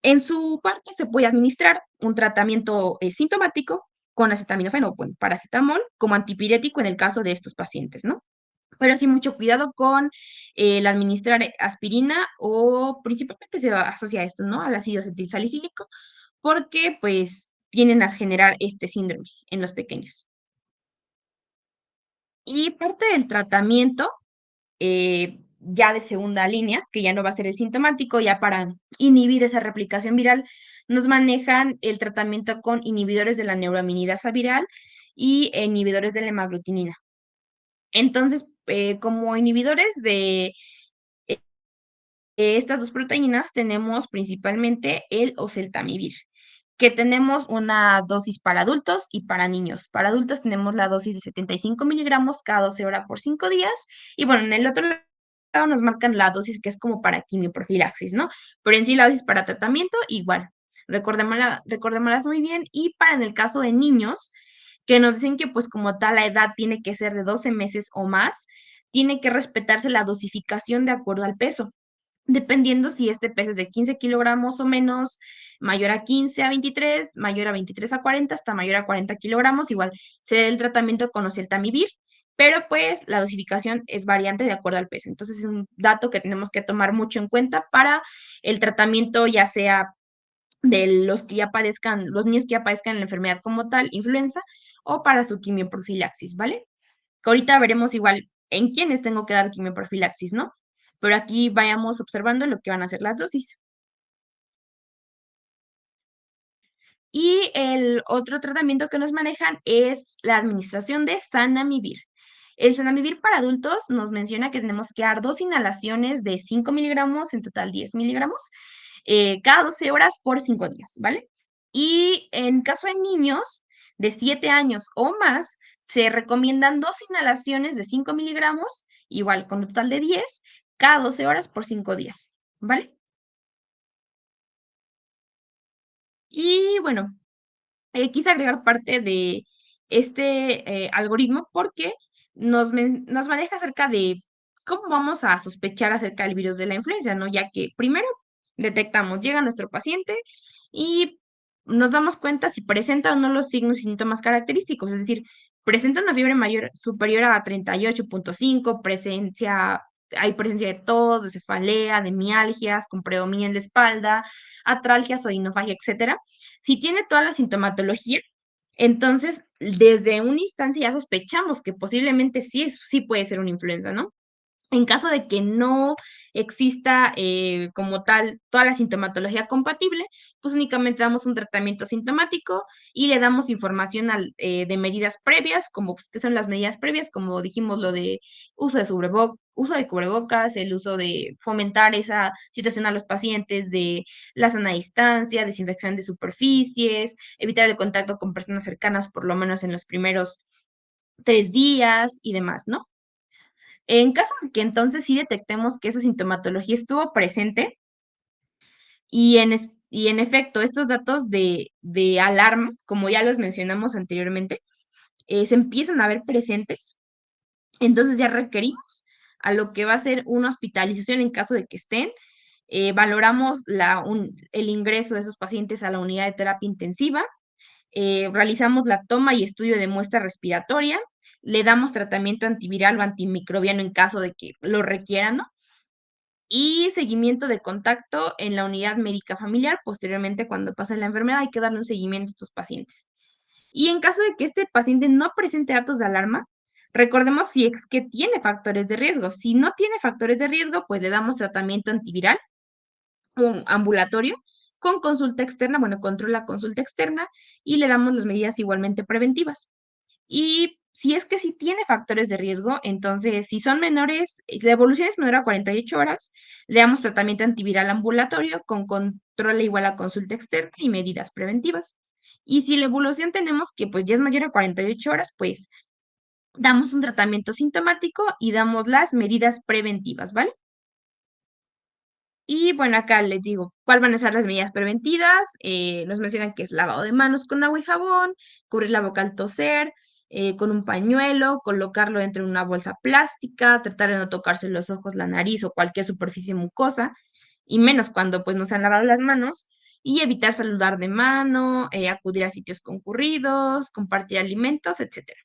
En su parte se puede administrar un tratamiento sintomático con acetaminofén o bueno, paracetamol como antipirético en el caso de estos pacientes, ¿no? Pero sí mucho cuidado con el administrar aspirina o principalmente se asocia a esto, ¿no? Al ácido acetilsalicílico, porque pues vienen a generar este síndrome en los pequeños. Y parte del tratamiento ya de segunda línea, que ya no va a ser el sintomático, ya para inhibir esa replicación viral, nos manejan el tratamiento con inhibidores de la neuraminidasa viral y inhibidores de la hemaglutinina. Entonces, como inhibidores de estas dos proteínas tenemos principalmente el oseltamivir, que tenemos una dosis para adultos y para niños. Para adultos tenemos la dosis de 75 miligramos cada 12 horas por 5 días. Y bueno, en el otro lado nos marcan la dosis que es como para quimioprofilaxis, ¿no? Pero en sí la dosis para tratamiento igual. Recordémoslas muy bien. Y para en el caso de niños, que nos dicen que pues como tal la edad tiene que ser de 12 meses o más, tiene que respetarse la dosificación de acuerdo al peso dependiendo si este peso es de 15 kilogramos o menos, mayor a 15 a 23, mayor a 23 a 40, hasta mayor a 40 kilogramos, igual se da el tratamiento con oseltamivir, pero pues la dosificación es variante de acuerdo al peso. Entonces es un dato que tenemos que tomar mucho en cuenta para el tratamiento, ya sea de los que ya padezcan, los niños que ya padezcan la enfermedad como tal, influenza, o para su quimioprofilaxis, ¿vale? Que ahorita veremos igual en quiénes tengo que dar quimioprofilaxis, ¿no? Pero aquí vayamos observando lo que van a ser las dosis. Y el otro tratamiento que nos manejan es la administración de Zanamivir. El Zanamivir para adultos nos menciona que tenemos que dar 2 inhalaciones de 5 miligramos, en total 10 miligramos, cada 12 horas por 5 días, ¿vale? Y en caso de niños de 7 años o más, se recomiendan 2 inhalaciones de 5 miligramos, igual con un total de 10, cada 12 horas por 5 días, ¿vale? Y bueno, quise agregar parte de este algoritmo porque nos maneja acerca de cómo vamos a sospechar acerca del virus de la influenza, ¿no? Ya que primero detectamos, llega nuestro paciente y nos damos cuenta si presenta o no los signos y síntomas característicos, es decir, presenta una fiebre mayor, superior a 38.5, hay presencia de tos, de cefalea, de mialgias, con predominio en la espalda, atralgias o inofagia, etcétera. Si tiene toda la sintomatología, entonces desde una instancia ya sospechamos que posiblemente sí puede ser una influenza, ¿no? En caso de que no exista como tal toda la sintomatología compatible, pues únicamente damos un tratamiento sintomático y le damos información de medidas previas, como pues, que son las medidas previas, como dijimos, lo de uso de cubrebocas, el uso de fomentar esa situación a los pacientes de la sana distancia, desinfección de superficies, evitar el contacto con personas cercanas por lo menos en los primeros 3 días y demás, ¿no? En caso de que entonces sí detectemos que esa sintomatología estuvo presente y en efecto estos datos de alarma, como ya los mencionamos anteriormente, se empiezan a ver presentes, entonces ya requerimos a lo que va a ser una hospitalización en caso de que estén. Valoramos el ingreso de esos pacientes a la unidad de terapia intensiva, realizamos la toma y estudio de muestra respiratoria, le damos tratamiento antiviral o antimicrobiano en caso de que lo requieran, ¿no? Y seguimiento de contacto en la unidad médica familiar. Posteriormente, cuando pase la enfermedad, hay que darle un seguimiento a estos pacientes. Y en caso de que este paciente no presente datos de alarma, recordemos si es que tiene factores de riesgo. Si no tiene factores de riesgo, pues le damos tratamiento antiviral un ambulatorio con consulta externa, bueno, controla consulta externa y le damos las medidas igualmente preventivas. Y si es que sí tiene factores de riesgo, entonces si son menores, la evolución es menor a 48 horas, le damos tratamiento antiviral ambulatorio con control igual a consulta externa y medidas preventivas. Y si la evolución tenemos que pues ya es mayor a 48 horas, pues damos un tratamiento sintomático y damos las medidas preventivas, ¿vale? Y bueno, acá les digo, ¿cuál van a ser las medidas preventivas? Nos mencionan que es lavado de manos con agua y jabón, cubrir la boca al toser, con un pañuelo, colocarlo dentro de una bolsa plástica, tratar de no tocarse los ojos, la nariz o cualquier superficie mucosa, y menos cuando pues no se han lavado las manos, y evitar saludar de mano, acudir a sitios concurridos, compartir alimentos, etcétera.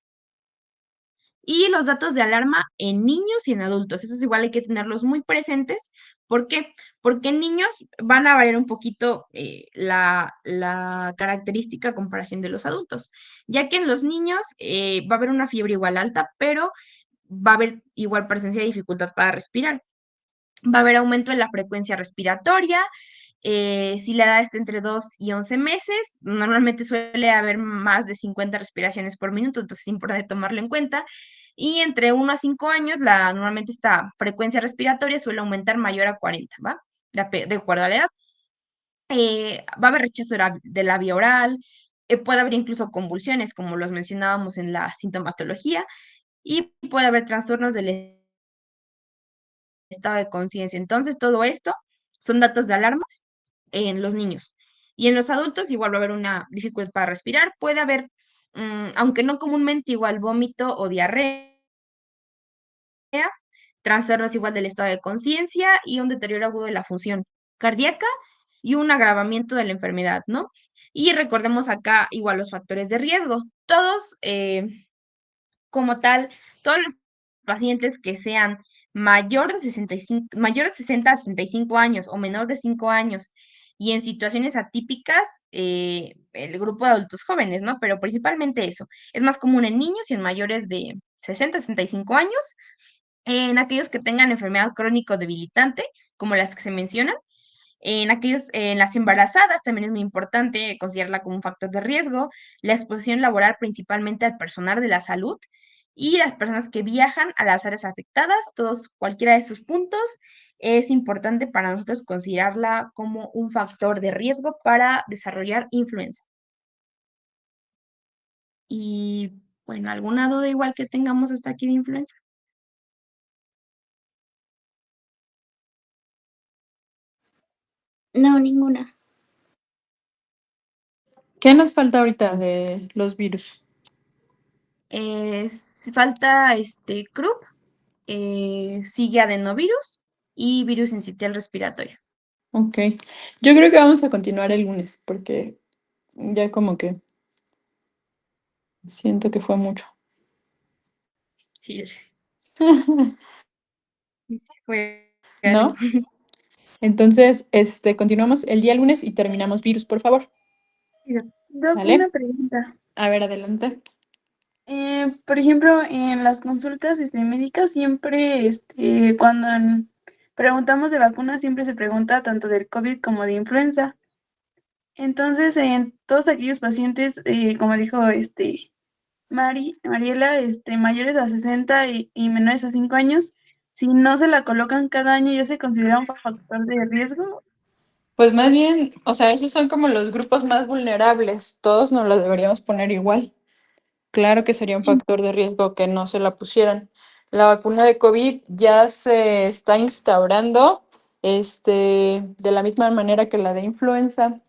Y los datos de alarma en niños y en adultos. Eso es igual, hay que tenerlos muy presentes. ¿Por qué? Porque en niños van a variar un poquito la característica a comparación de los adultos, ya que en los niños va a haber una fiebre igual alta, pero va a haber igual presencia de dificultad para respirar. Va a haber aumento en la frecuencia respiratoria. Si la edad está entre 2 y 11 meses, normalmente suele haber más de 50 respiraciones por minuto, entonces es importante tomarlo en cuenta. Y entre 1 a 5 años, normalmente esta frecuencia respiratoria suele aumentar mayor a 40, ¿va? De acuerdo a la edad. Va a haber rechazo de la vía oral, puede haber incluso convulsiones, como los mencionábamos en la sintomatología, y puede haber trastornos del estado de conciencia. Entonces, todo esto son datos de alarma en los niños. Y en los adultos igual va a haber una dificultad para respirar, puede haber, aunque no comúnmente, igual vómito o diarrea, trastornos igual del estado de conciencia y un deterioro agudo de la función cardíaca y un agravamiento de la enfermedad, ¿no? Y recordemos acá igual los factores de riesgo. Todos, como tal, todos los pacientes que sean mayor de 60 a 65 años o menor de 5 años y en situaciones atípicas, el grupo de adultos jóvenes, ¿no? Pero principalmente eso. Es más común en niños y en mayores de 60 a 65 años, en aquellos que tengan enfermedad crónico debilitante, como las que se mencionan, en las embarazadas también es muy importante considerarla como un factor de riesgo, la exposición laboral principalmente al personal de la salud y las personas que viajan a las áreas afectadas, cualquiera de sus puntos, es importante para nosotros considerarla como un factor de riesgo para desarrollar influenza. Y bueno, ¿alguna duda igual que tengamos hasta aquí de influenza? No, ninguna. ¿Qué nos falta ahorita de los virus? Falta croup, sigue adenovirus y virus sincitial respiratorio. Ok. Yo creo que vamos a continuar el lunes porque ya como que siento que fue mucho. Sí, sí fue algo. ¿No? Entonces, continuamos el día lunes y terminamos virus, por favor. Doc, una ¿Sale? pregunta. A ver, adelante. Por ejemplo, en las consultas médicas siempre, cuando preguntamos de vacunas, siempre se pregunta tanto del COVID como de influenza. Entonces, en todos aquellos pacientes, como dijo Mariela, mayores a 60 y menores a 5 años, si no se la colocan cada año, ¿ya se considera un factor de riesgo? Pues más bien, o sea, esos son como los grupos más vulnerables. Todos nos los deberíamos poner igual. Claro que sería un factor de riesgo que no se la pusieran. La vacuna de COVID ya se está instaurando, de la misma manera que la de influenza.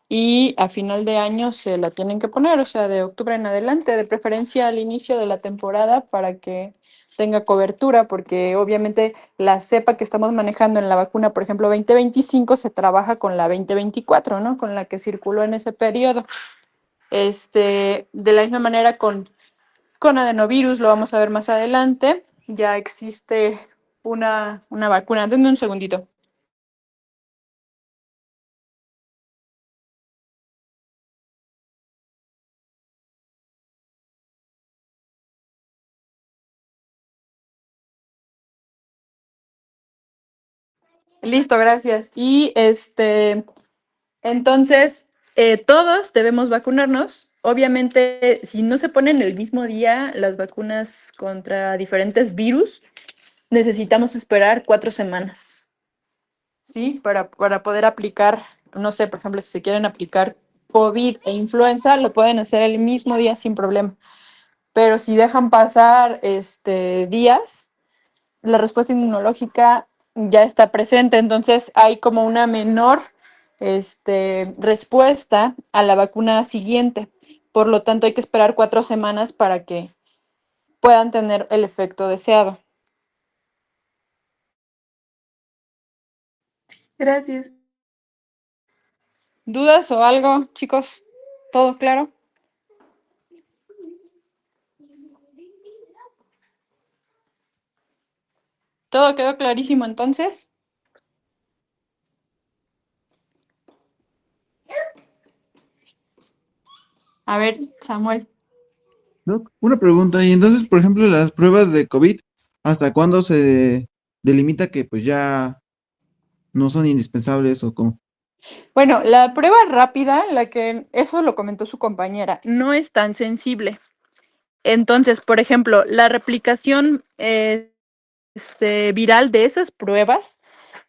Y a final de año se la tienen que poner, o sea, de octubre en adelante, de preferencia al inicio de la temporada para que tenga cobertura, porque obviamente la cepa que estamos manejando en la vacuna, por ejemplo, 2025, se trabaja con la 2024, ¿no? Con la que circuló en ese periodo. De la misma manera con adenovirus, lo vamos a ver más adelante, ya existe una vacuna. Denme un segundito. Listo, gracias. Y entonces, todos debemos vacunarnos. Obviamente, si no se ponen el mismo día las vacunas contra diferentes virus, necesitamos esperar 4 semanas, ¿sí? Para poder aplicar, no sé, por ejemplo, si se quieren aplicar COVID e influenza, lo pueden hacer el mismo día sin problema. Pero si dejan pasar días, la respuesta inmunológica ya está presente, entonces hay como una menor respuesta a la vacuna siguiente. Por lo tanto, hay que esperar 4 semanas para que puedan tener el efecto deseado. Gracias. ¿Dudas o algo, chicos? ¿Todo claro? ¿Todo quedó clarísimo entonces? A ver, Samuel. Doc, una pregunta, y entonces, por ejemplo, las pruebas de COVID, ¿hasta cuándo se delimita que pues ya no son indispensables o cómo? Bueno, la prueba rápida, la que eso lo comentó su compañera, no es tan sensible. Entonces, por ejemplo, la replicación viral de esas pruebas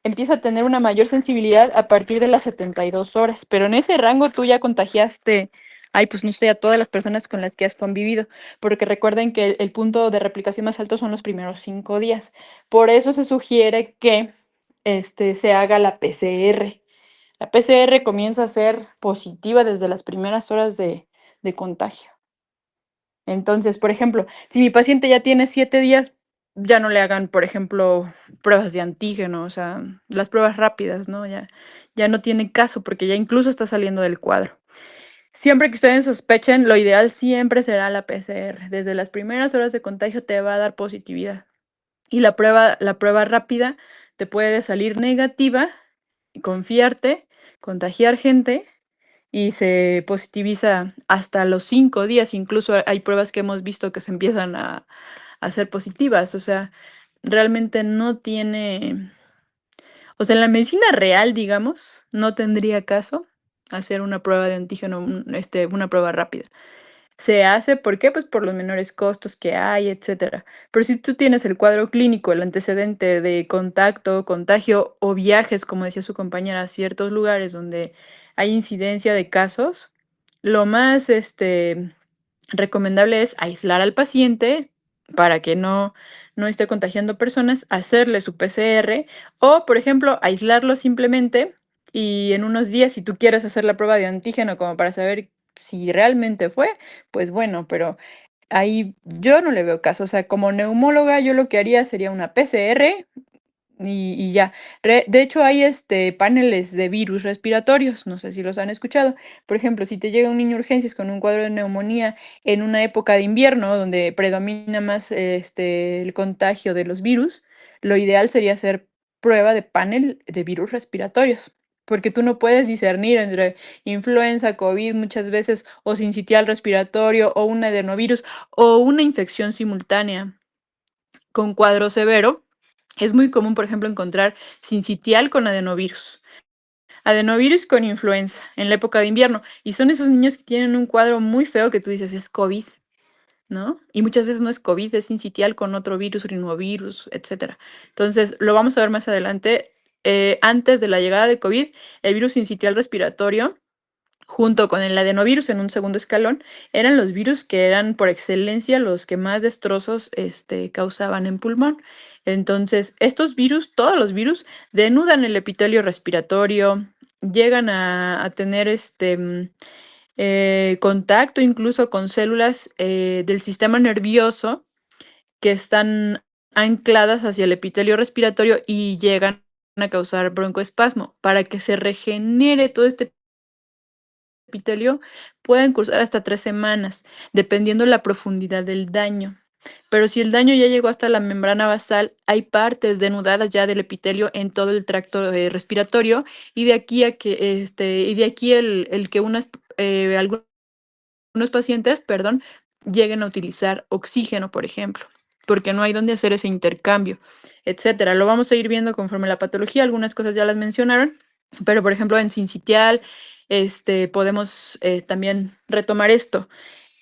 empieza a tener una mayor sensibilidad a partir de las 72 horas, pero en ese rango tú ya contagiaste, ay, pues no sé, a todas las personas con las que has convivido, porque recuerden que el punto de replicación más alto son los primeros 5 días. Por eso se sugiere que se haga la PCR. La PCR comienza a ser positiva desde las primeras horas de contagio. Entonces, por ejemplo, si mi paciente ya tiene 7 días, ya no le hagan, por ejemplo, pruebas de antígeno, o sea, las pruebas rápidas, ¿no? Ya no tiene caso porque ya incluso está saliendo del cuadro. Siempre que ustedes sospechen, lo ideal siempre será la PCR. Desde las primeras horas de contagio te va a dar positividad. Y la prueba rápida te puede salir negativa, confiarte, contagiar gente y se positiviza hasta los 5 días. Incluso hay pruebas que hemos visto que se empiezan a ser positivas. O sea, realmente no tiene, o sea, en la medicina real, digamos, no tendría caso hacer una prueba de antígeno, una prueba rápida. Se hace, ¿por qué? Pues por los menores costos que hay, etcétera. Pero si tú tienes el cuadro clínico, el antecedente de contacto, contagio o viajes, como decía su compañera, a ciertos lugares donde hay incidencia de casos, lo más recomendable es aislar al paciente para que no esté contagiando personas, hacerle su PCR o, por ejemplo, aislarlo simplemente y en unos días, si tú quieres hacer la prueba de antígeno como para saber si realmente fue, pues bueno, pero ahí yo no le veo caso. O sea, como neumóloga, yo lo que haría sería una PCR y ya. De hecho, hay paneles de virus respiratorios, no sé si los han escuchado. Por ejemplo, si te llega un niño a urgencias con un cuadro de neumonía en una época de invierno donde predomina más el contagio de los virus, lo ideal sería hacer prueba de panel de virus respiratorios. Porque tú no puedes discernir entre influenza, COVID muchas veces, o sincitial respiratorio, o un adenovirus, o una infección simultánea con cuadro severo. Es muy común, por ejemplo, encontrar sincitial con adenovirus, adenovirus con influenza en la época de invierno. Y son esos niños que tienen un cuadro muy feo que tú dices es COVID, ¿no? Y muchas veces no es COVID, es sincitial con otro virus, rinovirus, etcétera. Entonces, lo vamos a ver más adelante. Antes de la llegada de COVID, el virus sincitial respiratorio junto con el adenovirus en un segundo escalón, eran los virus que eran por excelencia los que más destrozos causaban en pulmón. Entonces, estos virus, todos los virus, denudan el epitelio respiratorio, llegan a tener contacto incluso con células del sistema nervioso que están ancladas hacia el epitelio respiratorio y llegan a causar broncoespasmo. Para que se regenere todo este epitelio pueden cursar hasta 3 semanas, dependiendo la profundidad del daño. Pero si el daño ya llegó hasta la membrana basal, hay partes denudadas ya del epitelio en todo el tracto respiratorio y de aquí a que el que algunos pacientes, perdón, lleguen a utilizar oxígeno, por ejemplo, porque no hay dónde hacer ese intercambio, etcétera. Lo vamos a ir viendo conforme la patología, algunas cosas ya las mencionaron, pero por ejemplo en sincitial, podemos también retomar esto.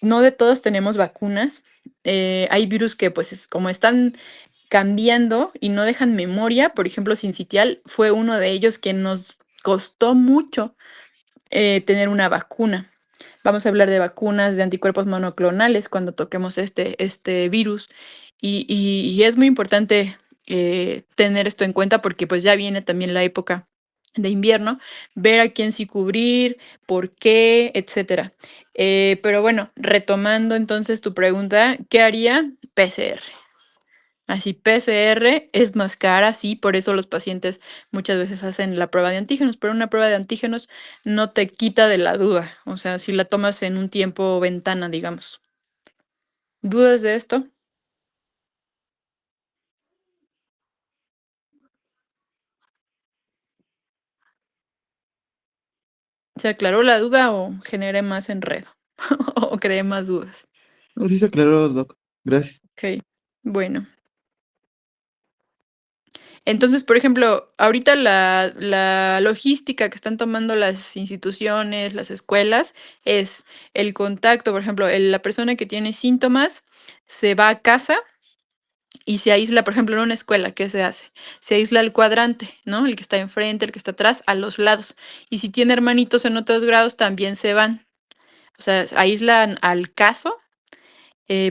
No de todos tenemos vacunas. Hay virus que pues como están cambiando y no dejan memoria, por ejemplo, sincitial fue uno de ellos que nos costó mucho tener una vacuna. Vamos a hablar de vacunas de anticuerpos monoclonales cuando toquemos este virus. Y es muy importante tener esto en cuenta porque pues ya viene también la época de invierno, ver a quién sí cubrir, por qué, etcétera. Pero bueno, retomando entonces tu pregunta, ¿qué haría? PCR. Así, PCR es más cara, sí, por eso los pacientes muchas veces hacen la prueba de antígenos, pero una prueba de antígenos no te quita de la duda, o sea, si la tomas en un tiempo ventana, digamos. ¿Dudas de esto? ¿Se aclaró la duda o generé más enredo? ¿O creé más dudas? No, sí se aclaró, Doc. Gracias. Ok, bueno. Entonces, por ejemplo, ahorita la logística que están tomando las instituciones, las escuelas, es el contacto, por ejemplo, la persona que tiene síntomas se va a casa y se aísla, por ejemplo, en una escuela, ¿qué se hace? Se aísla el cuadrante, ¿no? El que está enfrente, el que está atrás, a los lados. Y si tiene hermanitos en otros grados, también se van. O sea, aíslan al caso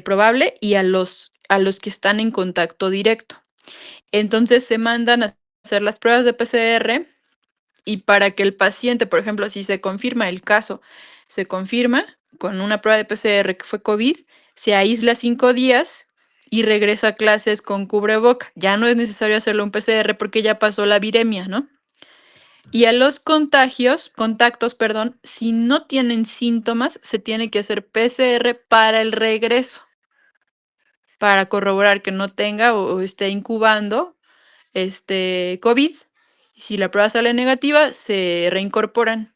probable y a los que están en contacto directo. Entonces se mandan a hacer las pruebas de PCR y para que el paciente, por ejemplo, si se confirma el caso, se confirma con una prueba de PCR que fue COVID, se aísla 5 días y regresa a clases con cubreboca. Ya no es necesario hacerlo un PCR porque ya pasó la viremia, ¿no? Y a los contactos, perdón, si no tienen síntomas, se tiene que hacer PCR para el regreso, para corroborar que no tenga o esté incubando COVID. Y si la prueba sale negativa, se reincorporan.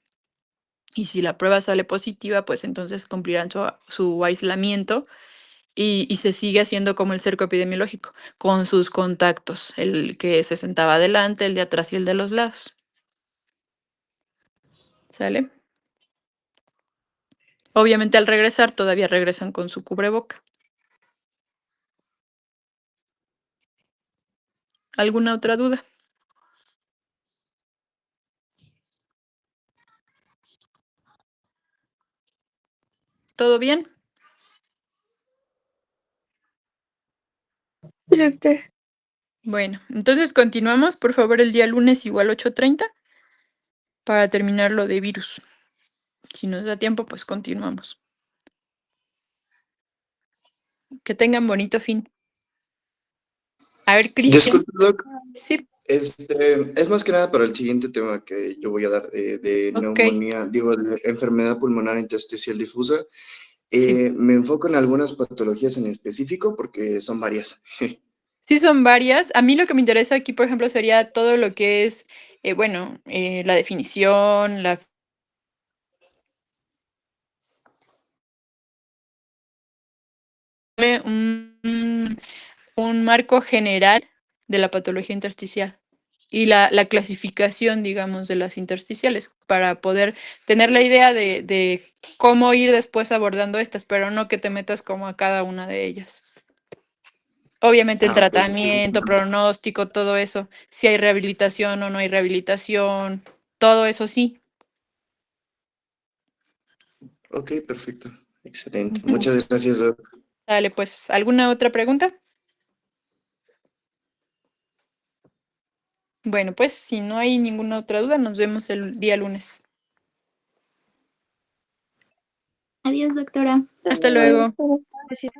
Y si la prueba sale positiva, pues entonces cumplirán su aislamiento y se sigue haciendo como el cerco epidemiológico, con sus contactos, el que se sentaba adelante, el de atrás y el de los lados. ¿Sale? Obviamente al regresar todavía regresan con su cubreboca. ¿Alguna otra duda? ¿Todo bien? Bueno, entonces continuamos, por favor, el día lunes igual 8:30 para terminar lo de virus. Si nos da tiempo, pues continuamos. Que tengan bonito fin. A ver, Cristian. Disculpe, Doc. Sí, Es más que nada para el siguiente tema que yo voy a dar de ok, neumonía, digo, de enfermedad pulmonar intersticial difusa. sí. Me enfoco en algunas patologías en específico porque son varias. Sí, son varias. A mí lo que me interesa aquí, por ejemplo, sería todo lo que es, la definición, un, un marco general de la patología intersticial y la clasificación, digamos, de las intersticiales para poder tener la idea de cómo ir después abordando estas, pero no que te metas como a cada una de ellas. Obviamente el Ah, ok. tratamiento, pronóstico, todo eso, si hay rehabilitación o no hay rehabilitación, todo eso sí. Ok, perfecto. Excelente. Ujú. Muchas gracias, Doc. Dale, pues, ¿alguna otra pregunta? Bueno, pues si no hay ninguna otra duda, nos vemos el día lunes. Adiós, doctora. Hasta luego. Gracias.